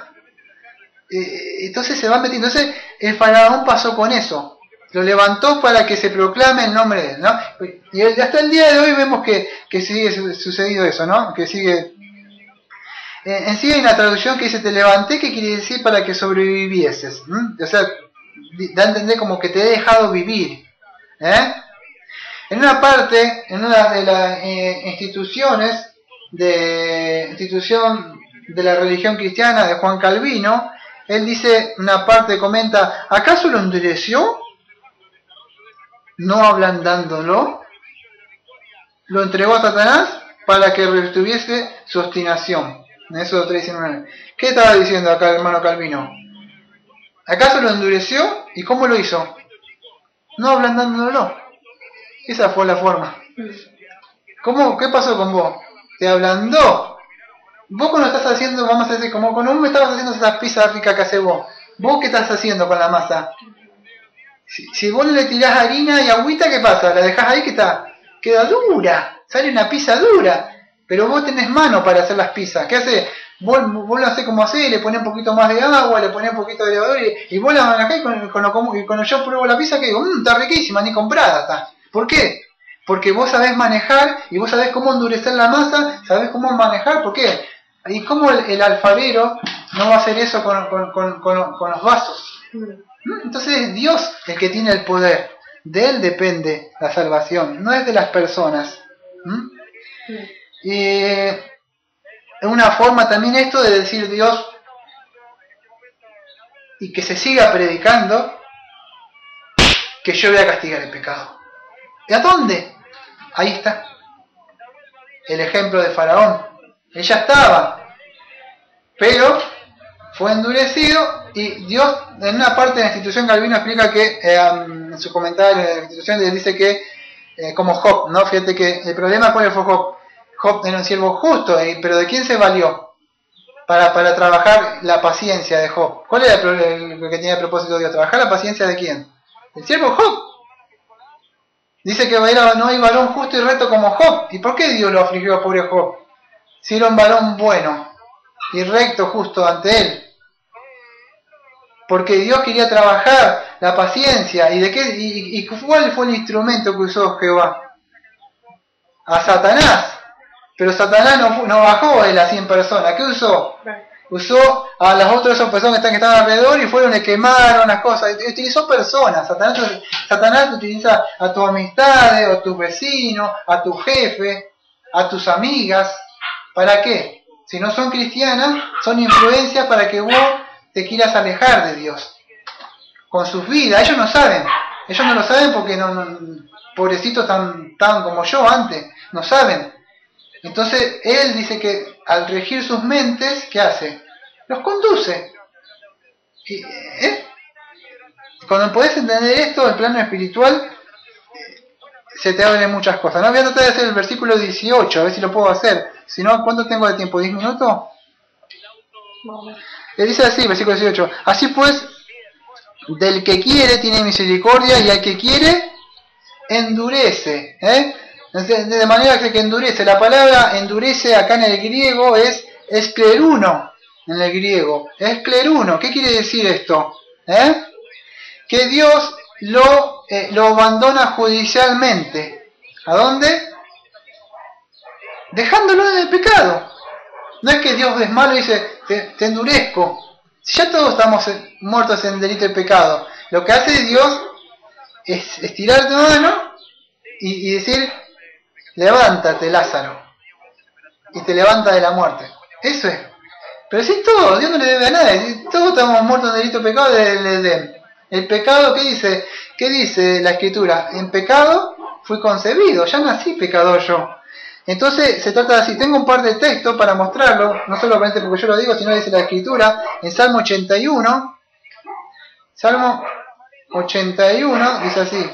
Entonces se va metiendo. Entonces el faraón pasó con eso. Lo levantó para que se proclame el nombre de él, ¿no? Y hasta el día de hoy vemos que sigue sucediendo eso, ¿no? Que sigue. En sí hay una traducción que dice te levanté, que quiere decir para que sobrevivieses. O sea, da a entender como que te he dejado vivir. En una parte, en una de las institución de la religión cristiana de Juan Calvino, él dice, una parte comenta, ¿acaso lo endureció? No ablandándolo, lo entregó a Satanás para que retuviese su obstinación. En eso 3:19. ¿Qué estaba diciendo acá el hermano Calvino? ¿Acaso lo endureció? ¿Y cómo lo hizo? No ablandándolo. Esa fue la forma. ¿Qué pasó con vos? Te ablandó. Vos cuando estás haciendo, vamos a decir, como cuando vos me estabas haciendo esas pizzas ricas que haces vos qué estás haciendo con la masa? Si vos le tirás harina y agüita, ¿qué pasa? La dejás ahí, queda dura, sale una pizza dura, pero vos tenés mano para hacer las pizzas. ¿Qué haces? Vos lo hacés como hacés, le ponés un poquito más de agua, le ponés un poquito de levadura y vos la manejás y cuando yo pruebo la pizza, que digo, está riquísima, ni comprada está. ¿Por qué? Porque vos sabés manejar y vos sabés cómo endurecer la masa, sabés cómo manejar, ¿por qué? Y cómo el alfarero no va a hacer eso con los vasos. Entonces es Dios el que tiene el poder. De Él depende la salvación, no es de las personas. Y es una forma también esto de decir Dios y que se siga predicando que yo voy a castigar el pecado. ¿Y a dónde? Ahí está el ejemplo de Faraón. Él ya estaba, pero fue endurecido y Dios, en una parte de la institución Calvino explica que en su comentario de la institución le dice que como Job, ¿no? Fíjate que el problema cuál fue Job. Job era un siervo justo, pero ¿de quién se valió para trabajar la paciencia de Job? ¿Cuál era lo que tenía el propósito de Dios? ¿Trabajar la paciencia de quién? El siervo Job. Dice que no hay varón justo y recto como Job. ¿Y por qué Dios lo afligió a pobre Job? Si era un varón bueno y recto, justo ante él. Porque Dios quería trabajar la paciencia. ¿Y cuál fue el instrumento que usó Jehová? A Satanás. Pero Satanás no bajó él a 100 personas. ¿Qué usó? Usó a las otras personas que estaban alrededor y fueron y quemaron las cosas. Utilizó personas. Satanás utiliza a tus amistades, a tus vecinos, a tu jefe, a tus amigas. ¿Para qué? Si no son cristianas, son influencias para que vos te quieras alejar de Dios. Con sus vidas, ellos no saben. Ellos no lo saben porque pobrecitos tan como yo antes, no saben. Entonces él dice que al regir sus mentes, ¿qué hace? Los conduce. Cuando podés entender esto, el plano espiritual, se te abren muchas cosas. No voy a tratar de hacer el versículo 18, a ver si lo puedo hacer. Si no, ¿cuánto tengo de tiempo? ¿10 minutos? Le dice así, versículo 18. Así pues, del que quiere tiene misericordia y al que quiere endurece. De manera que endurece. La palabra endurece acá en el griego es escleruno. En el griego. Escleruno. ¿Qué quiere decir esto? Que Dios lo abandona judicialmente. ¿A dónde? Dejándolo en el pecado. No es que Dios es malo y dice, te endurezco. Si ya todos estamos muertos en delito y pecado. Lo que hace Dios es estirar tu mano y decir, levántate, Lázaro. Y te levanta de la muerte. Eso es. Pero si todo, Dios no le debe a nadie. Todos estamos muertos en delito y pecado desde el Edén. El pecado, ¿qué dice? ¿Qué dice la Escritura? En pecado fui concebido, ya nací pecador yo. Entonces se trata de así. Tengo un par de textos para mostrarlo, no solamente porque yo lo digo, sino dice la Escritura, en Salmo 81. Salmo 81 dice así.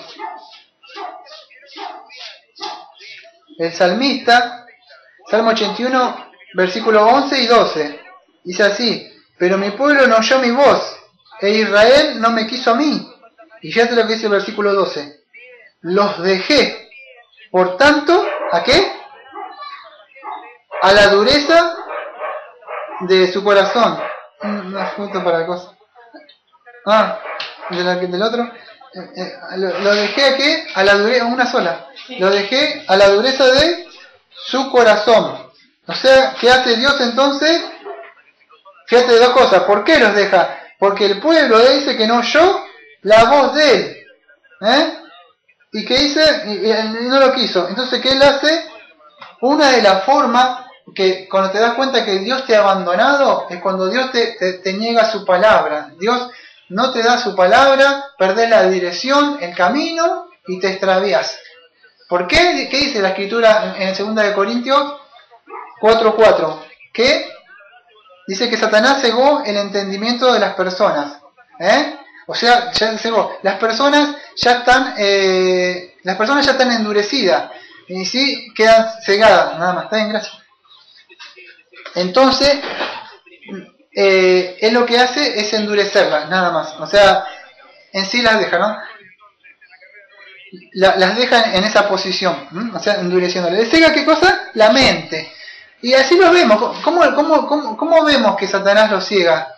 El salmista, Salmo 81, versículo 11 y 12. Dice así, pero mi pueblo no oyó mi voz, e Israel no me quiso a mí. Y fíjate lo que dice el versículo 12. Los dejé, por tanto, ¿a qué? A la dureza de su corazón. Una foto para la cosa. Del otro. Lo dejé a qué? A la dureza, una sola. Lo dejé a la dureza de su corazón. O sea, ¿qué hace Dios entonces? Fíjate dos cosas. ¿Por qué los deja? Porque el pueblo dice que no oyó la voz de él. ¿Y qué dice? Y no lo quiso. Entonces, ¿qué él hace? Una de las formas que cuando te das cuenta que Dios te ha abandonado es cuando Dios te niega su palabra. Dios no te da su palabra, perdés la dirección, el camino y te extravías. ¿Por qué? ¿Qué dice la Escritura en 2 de Corintios 4:4? Que dice que Satanás cegó el entendimiento de las personas. O sea, ya cegó. Las personas ya están endurecidas. Y sí quedan cegadas, nada más. ¿Está bien? Gracias. Entonces, él lo que hace es endurecerlas, nada más. O sea, en sí las deja, ¿no? Las deja en esa posición, o sea, endureciéndole. ¿Le cega qué cosa? La mente. Y así lo vemos. ¿Cómo vemos que Satanás lo ciega?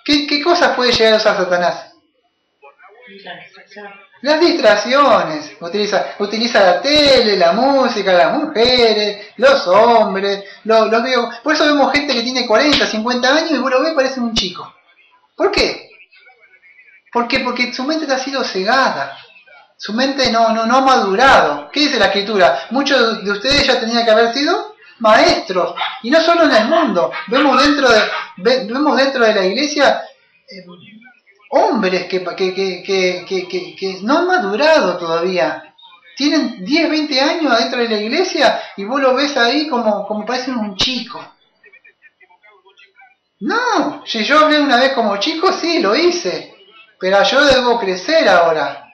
¿Qué cosas puede llegar a usar Satanás? Las distracciones. Utiliza la tele, la música, las mujeres, los hombres, los videos. Por eso vemos gente que tiene 40, 50 años y vos lo ves, parece un chico. ¿Por qué? Porque su mente ha sido cegada. Su mente no ha madurado. ¿Qué dice la Escritura? Muchos de ustedes ya tenían que haber sido maestros. Y no solo en el mundo. Vemos dentro de la iglesia hombres que no han madurado todavía. Tienen 10, 20 años adentro de la iglesia y vos lo ves ahí como parecen un chico. No, si yo hablé una vez como chico, sí, lo hice. Pero yo debo crecer ahora.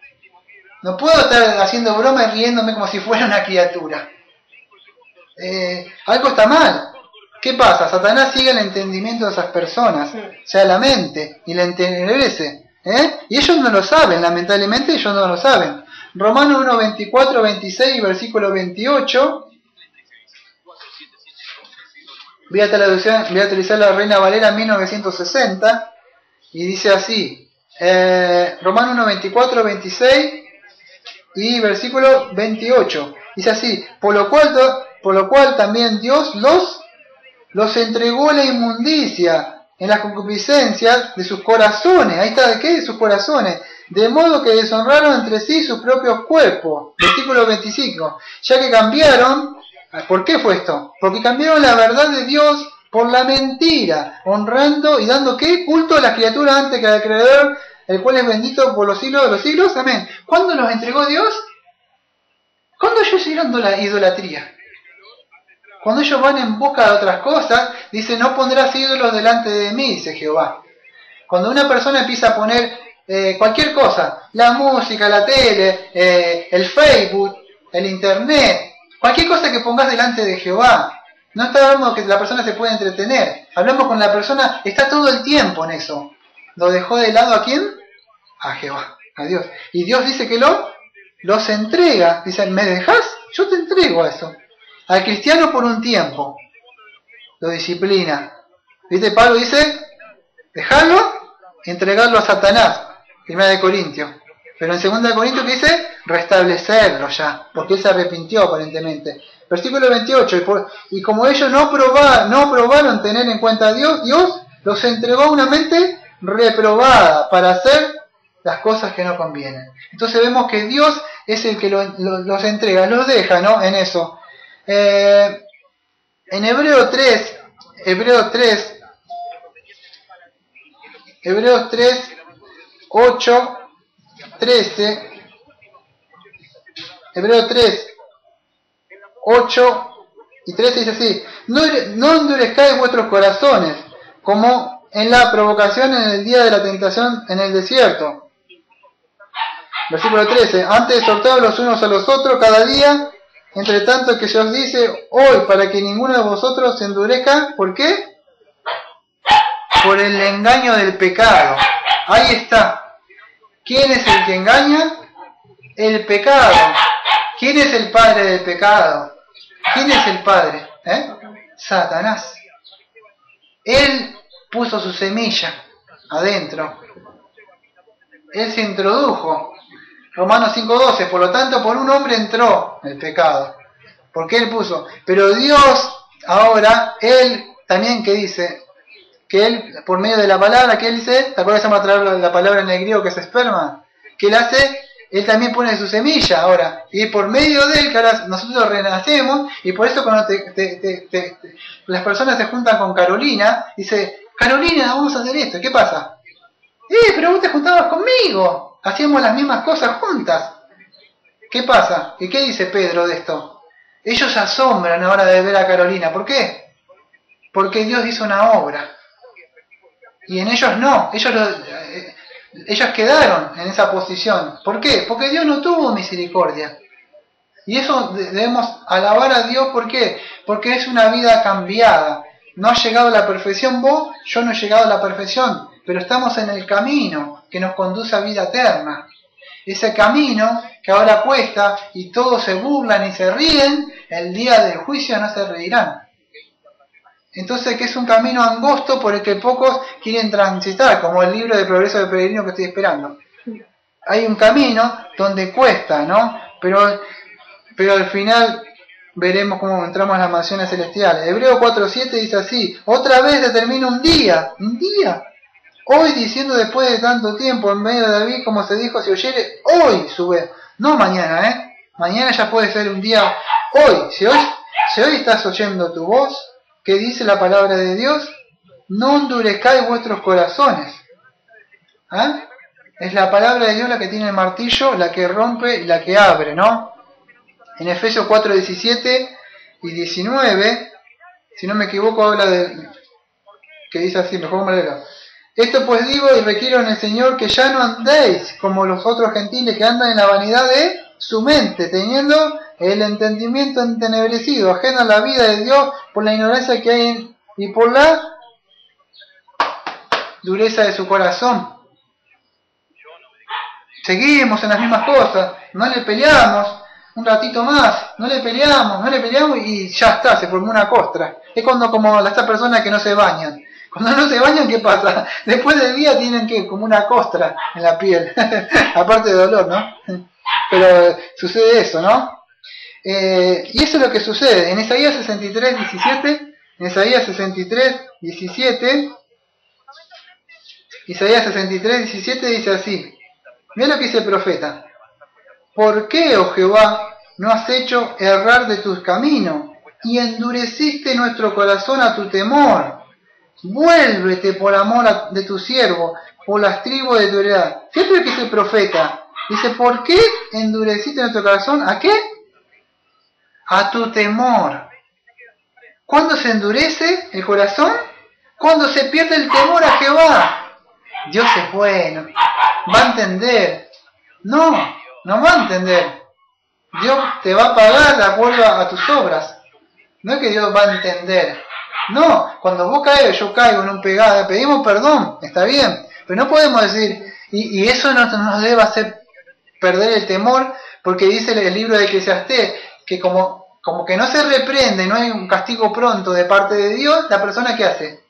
No puedo estar haciendo broma y riéndome como si fuera una criatura. Algo está mal. ¿Qué pasa? Satanás sigue el entendimiento de esas personas, o sea, la mente, y la entenebrece. Y ellos no lo saben, lamentablemente ellos no lo saben. Romanos 1, 24, 26 y versículo 28. Voy a utilizar la Reina Valera 1960 y dice así. Romanos 1, 24, 26 y versículo 28. Dice así, por lo cual también Dios los entregó a la inmundicia en las concupiscencias de sus corazones. Ahí está, ¿de qué? De sus corazones. De modo que deshonraron entre sí sus propios cuerpos. Versículo 25. Ya que cambiaron, ¿por qué fue esto? Porque cambiaron la verdad de Dios por la mentira, honrando y dando ¿qué? Culto a la criatura antes que al Creador, el cual es bendito por los siglos de los siglos. Amén. ¿Cuándo los entregó Dios? ¿Cuándo ellos hicieron la idolatría? Cuando ellos van en busca de otras cosas, dice, no pondrás ídolos delante de mí, dice Jehová. Cuando una persona empieza a poner cualquier cosa, la música, la tele, el Facebook, el internet, cualquier cosa que pongas delante de Jehová. No está hablando que la persona se puede entretener, hablamos con la persona, está todo el tiempo en eso. ¿Lo dejó de lado a quién? A Jehová, a Dios. Y Dios dice que los entrega, dice, ¿me dejas? Yo te entrego a eso. Al cristiano por un tiempo, lo disciplina. ¿Viste? Pablo dice, dejarlo, entregarlo a Satanás, 1 Corintios. Pero en 2 Corintios, ¿qué dice? Restablecerlo ya, porque él se arrepintió aparentemente. Versículo 28, y como ellos no probaron tener en cuenta a Dios, Dios los entregó a una mente reprobada para hacer las cosas que no convienen. Entonces vemos que Dios es el que los entrega, los deja, ¿no? En eso. En Hebreos 3, 8, 13, Hebreos 3, 8 y 13 dice así, no endurezcáis vuestros corazones, como en la provocación en el día de la tentación en el desierto. Versículo 13, antes exhortaos los unos a los otros cada día, entre tanto que se os dice hoy, para que ninguno de vosotros se endurezca. ¿Por qué? Por el engaño del pecado. Ahí está. ¿Quién es el que engaña? El pecado. ¿Quién es el padre del pecado? ¿Quién es el padre? Satanás. Él puso su semilla adentro. Él se introdujo. Romanos 5:12, por lo tanto por un hombre entró el pecado. Porque él puso. Pero Dios ahora, él también que dice, que él por medio de la palabra que él dice, ¿te acuerdas? Vamos a traer la palabra en el griego que es esperma? Que él hace, él también pone su semilla ahora. Y por medio de él, que ahora nosotros renacemos, y por eso cuando las personas se juntan con Carolina, dice, Carolina, vamos a hacer esto. ¿Qué pasa? Pero vos te juntabas conmigo. Hacíamos las mismas cosas juntas. ¿Qué pasa? ¿Y qué dice Pedro de esto? Ellos se asombran ahora de ver a Carolina. ¿Por qué? Porque Dios hizo una obra. Y en ellos no. Ellos quedaron en esa posición. ¿Por qué? Porque Dios no tuvo misericordia. Y eso debemos alabar a Dios. ¿Por qué? Porque es una vida cambiada. No has llegado a la perfección vos, yo no he llegado a la perfección. Pero estamos en el camino que nos conduce a vida eterna. Ese camino que ahora cuesta y todos se burlan y se ríen, el día del juicio no se reirán. Entonces, que es un camino angosto por el que pocos quieren transitar, como el libro de Progreso del Peregrino que estoy esperando. Hay un camino donde cuesta, ¿no? Pero al final veremos cómo entramos a las mansiones celestiales. Hebreo 4:7 dice así, otra vez determina un día, hoy diciendo después de tanto tiempo en medio de David, como se dijo, si oyere hoy su vez, no mañana, mañana ya puede ser un día, hoy, si hoy estás oyendo tu voz, que dice la palabra de Dios, no endurezcáis vuestros corazones. Es la palabra de Dios la que tiene el martillo, la que rompe y la que abre, ¿no? En Efesios 4:17 y 19, si no me equivoco, habla de que dice así, mejor me leo. Esto pues digo y requiero en el Señor que ya no andéis como los otros gentiles que andan en la vanidad de su mente, teniendo el entendimiento entenebrecido, ajeno a la vida de Dios por la ignorancia que hay y por la dureza de su corazón. Seguimos en las mismas cosas, no le peleamos un ratito más, no le peleamos y ya está, se formó una costra. Es cuando como estas personas que no se bañan. Cuando no se bañan, ¿qué pasa? Después del día tienen que como una costra en la piel, aparte de dolor, ¿no? Pero sucede eso, ¿no? Y eso es lo que sucede. En Isaías 63:17, Isaías 63:17 dice así. Mira lo que dice el profeta. ¿Por qué, oh Jehová, no has hecho errar de tus caminos y endureciste nuestro corazón a tu temor? Vuélvete por amor de tu siervo, por las tribus de tu heredad. Fíjate lo que dice el profeta. Dice, ¿por qué endureciste nuestro corazón? ¿A qué? A tu temor. ¿Cuándo se endurece el corazón? Cuando se pierde el temor a Jehová. Dios es bueno. va a entender. No, no va a entender. Dios te va a pagar de acuerdo a tus obras. No es que Dios va a entender. No, cuando vos caes, yo caigo en un pecado, pedimos perdón, está bien. Pero no podemos decir, y eso no nos debe hacer perder el temor, porque dice el libro de Eclesiastés, que como que no se reprende, no hay un castigo pronto de parte de Dios, la persona ¿qué hace?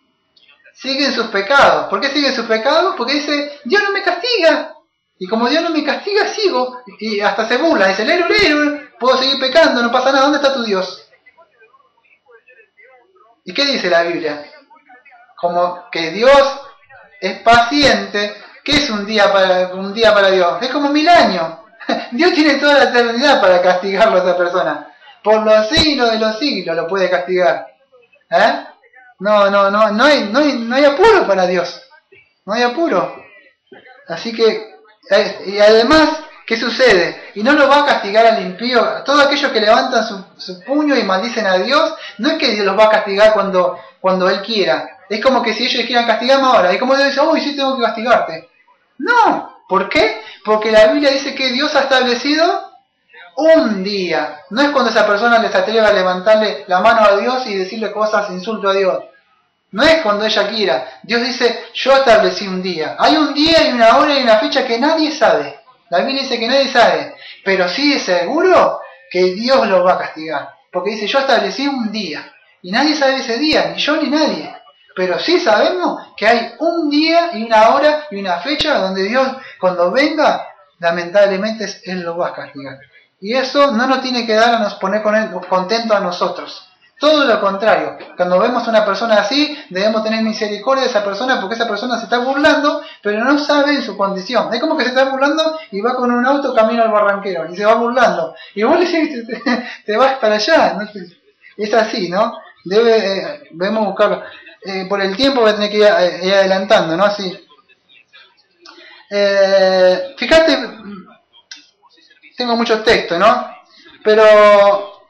Sigue en sus pecados. ¿Por qué sigue en sus pecados? Porque dice, Dios no me castiga. Y como Dios no me castiga, sigo. Y hasta se burla, dice, lero, puedo seguir pecando, no pasa nada, ¿dónde está tu Dios? ¿Y qué dice la Biblia? Como que Dios es paciente. ¿Qué es un día para Dios? Es como 1000 años. Dios tiene toda la eternidad para castigarlo a esa persona. Por los siglos de los siglos lo puede castigar. No hay apuro para Dios. No hay apuro. Así que, y además, ¿qué sucede? Y no lo va a castigar al impío. Todos aquellos que levantan su puño y maldicen a Dios, no es que Dios los va a castigar cuando Él quiera. Es como que si ellos quieran castigarme ahora. Es como Dios dice, uy, sí tengo que castigarte. No. ¿Por qué? Porque la Biblia dice que Dios ha establecido un día. No es cuando esa persona les atreva a levantarle la mano a Dios y decirle cosas, insulto a Dios. No es cuando ella quiera. Dios dice, yo establecí un día. Hay un día y una hora y una fecha que nadie sabe. La Biblia dice que nadie sabe. Pero sí es seguro que Dios los va a castigar. Porque dice, yo establecí un día. Y nadie sabe ese día, ni yo ni nadie. Pero sí sabemos que hay un día y una hora y una fecha donde Dios, cuando venga, lamentablemente Él los va a castigar. Y eso no nos tiene que dar a nos poner contento a nosotros. Todo lo contrario. Cuando vemos a una persona así, debemos tener misericordia de esa persona porque esa persona se está burlando, pero no sabe en su condición. Es como que se está burlando y va con un auto camino al barranquero y se va burlando. Y vos le decís, te vas para allá. ¿No? Es así, ¿no? Debemos buscarlo. Por el tiempo voy a tener que ir adelantando, ¿no? Así. Fíjate, tengo muchos textos, ¿no? Pero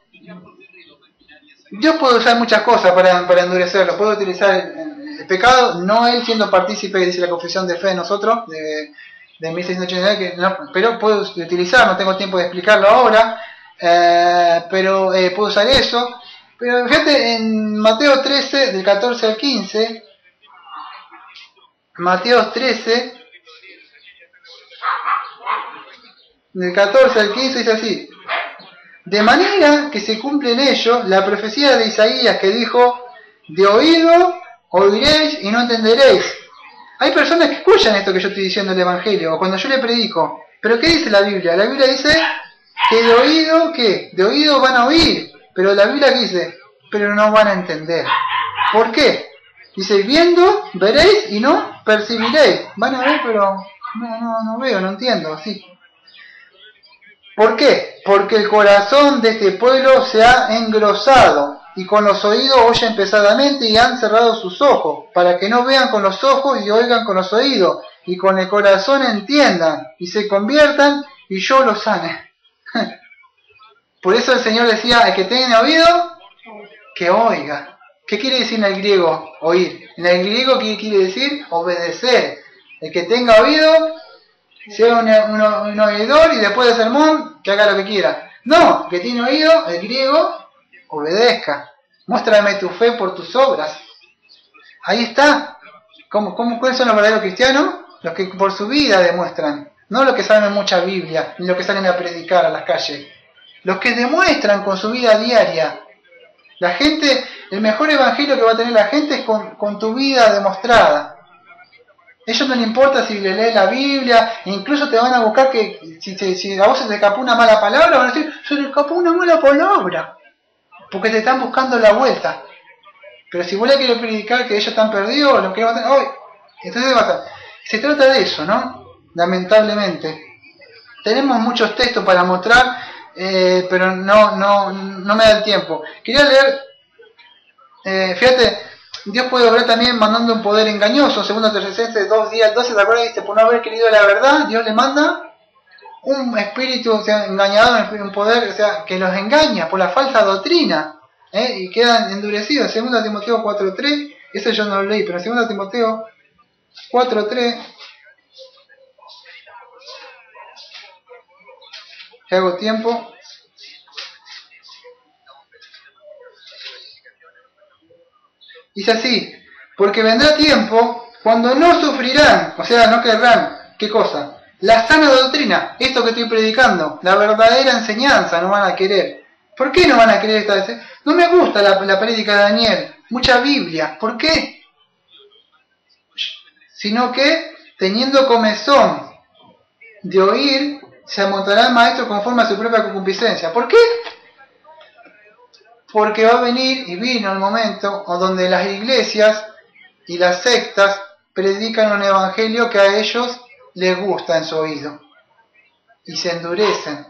Dios puede usar muchas cosas para endurecerlo. Puede utilizar el pecado, no Él siendo partícipe, dice la confesión de fe de nosotros, de 1689, pero puede utilizar, no tengo tiempo de explicarlo ahora, pero puede usar eso. Pero fíjate, en Mateo 13, del 14 al 15, Mateo 13, del 14 al 15 dice así: de manera que se cumple en ello la profecía de Isaías que dijo, de oído oiréis y no entenderéis. Hay personas que escuchan esto que yo estoy diciendo en el Evangelio, o cuando yo le predico. Pero ¿qué dice la Biblia? La Biblia dice que de oído, ¿qué? De oído van a oír. Pero la Biblia dice, pero no van a entender. ¿Por qué? Dice, viendo, veréis y no percibiréis. Van a ver, pero no veo, no entiendo, así. ¿Por qué? Porque el corazón de este pueblo se ha engrosado y con los oídos oyen pesadamente y han cerrado sus ojos, para que no vean con los ojos y oigan con los oídos, y con el corazón entiendan y se conviertan y yo los sane. Por eso el Señor decía, el que tiene oído, que oiga. ¿Qué quiere decir en el griego oír? En el griego, ¿qué quiere decir? Obedecer. El que tenga oído, sea un oidor y después del sermón, que haga lo que quiera. No, el que tiene oído, el griego, obedezca. Muéstrame tu fe por tus obras. Ahí está. ¿Cuáles son los verdaderos cristianos? Los que por su vida demuestran. No los que saben mucha Biblia, ni los que salen a predicar a las calles. Los que demuestran con su vida diaria. La gente, el mejor evangelio que va a tener la gente es con tu vida demostrada. Ellos no les importa si le lees la Biblia, incluso te van a buscar que si a vos se te escapó una mala palabra, van a decir, se le escapó una mala palabra. Porque te están buscando la vuelta. Pero si vos le querés predicar que ellos están perdidos, lo que van a tener, ¡ay! Entonces se trata de eso, ¿no? Lamentablemente. Tenemos muchos textos para mostrar, pero no me da el tiempo. Quería leer, fíjate, Dios puede obrar también mandando un poder engañoso. Segundo Tesalonicenses 2:10-12, ¿te acuerdas? Dice, por no haber querido la verdad, Dios le manda un espíritu, o sea, engañador, un poder, o sea, que los engaña por la falsa doctrina, y quedan endurecidos. Segundo Timoteo 4:3, eso yo no lo leí, pero Segundo Timoteo 4:3 que hago tiempo. Dice así, porque vendrá tiempo cuando no sufrirán, o sea, no querrán, ¿qué cosa? La sana doctrina, esto que estoy predicando, la verdadera enseñanza, no van a querer. ¿Por qué no van a querer esta vez? No me gusta la prédica de Daniel, mucha Biblia, ¿por qué? Sino que, teniendo comezón de oír, se amontonará el maestro conforme a su propia concupiscencia. ¿Por qué? Porque va a venir, y vino el momento, donde las iglesias y las sectas predican un evangelio que a ellos les gusta en su oído. Y se endurecen.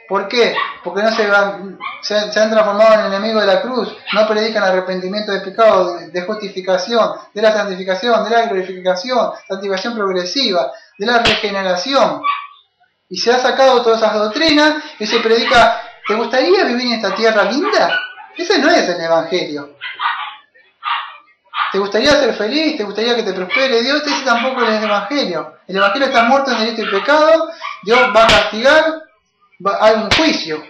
¿Por qué? Porque no se han transformado en enemigos de la cruz, no predican arrepentimiento de pecado, de justificación, de la santificación, de la glorificación, santificación progresiva, de la regeneración. Y se ha sacado todas esas doctrinas y se predica, ¿te gustaría vivir en esta tierra linda? Ese no es el evangelio. ¿Te gustaría ser feliz? ¿Te gustaría que te prospere Dios? Ese tampoco es el evangelio. El evangelio está muerto en delito y pecado, Dios va a castigar, hay un juicio.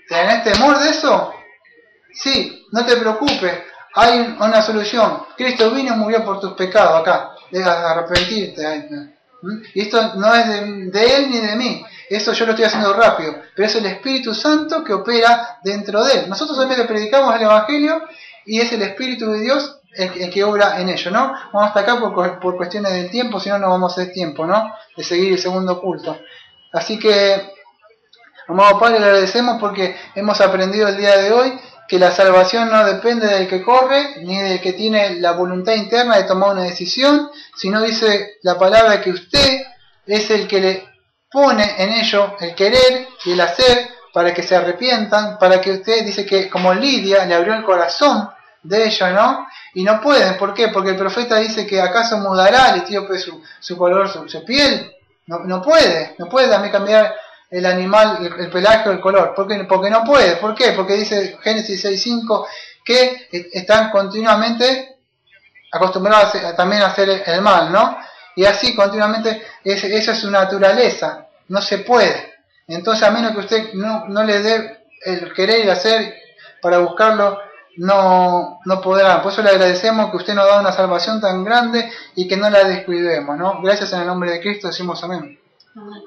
¿Tenés temor de eso? Sí, no te preocupes, hay una solución. Cristo vino y murió por tus pecados acá, debes arrepentirte. Y esto no es de él ni de mí, eso yo lo estoy haciendo rápido, pero es el Espíritu Santo que opera dentro de él. Nosotros solamente predicamos el Evangelio y es el Espíritu de Dios el que obra en ello, ¿no? Vamos hasta acá por cuestiones del tiempo, si no, no vamos a hacer tiempo, ¿no? De seguir el segundo culto. Así que, amado Padre, le agradecemos porque hemos aprendido el día de hoy que la salvación no depende del que corre, ni del que tiene la voluntad interna de tomar una decisión, sino dice la palabra que usted es el que le pone en ello el querer y el hacer para que se arrepientan, para que usted dice que como Lidia le abrió el corazón de ellos, ¿no? Y no pueden, ¿por qué? Porque el profeta dice que acaso mudará el etíope su color, su piel. No puede también cambiar el animal, el pelaje o el color. Porque no puede. ¿Por qué? Porque dice Génesis 6.5 que están continuamente acostumbrados también a hacer el mal, ¿no? Y así continuamente, esa es su naturaleza. No se puede. Entonces, a menos que usted no le dé el querer y el hacer para buscarlo, no podrá. Por eso le agradecemos que usted nos da una salvación tan grande y que no la descuidemos, ¿no? Gracias en el nombre de Cristo decimos amén. Amén.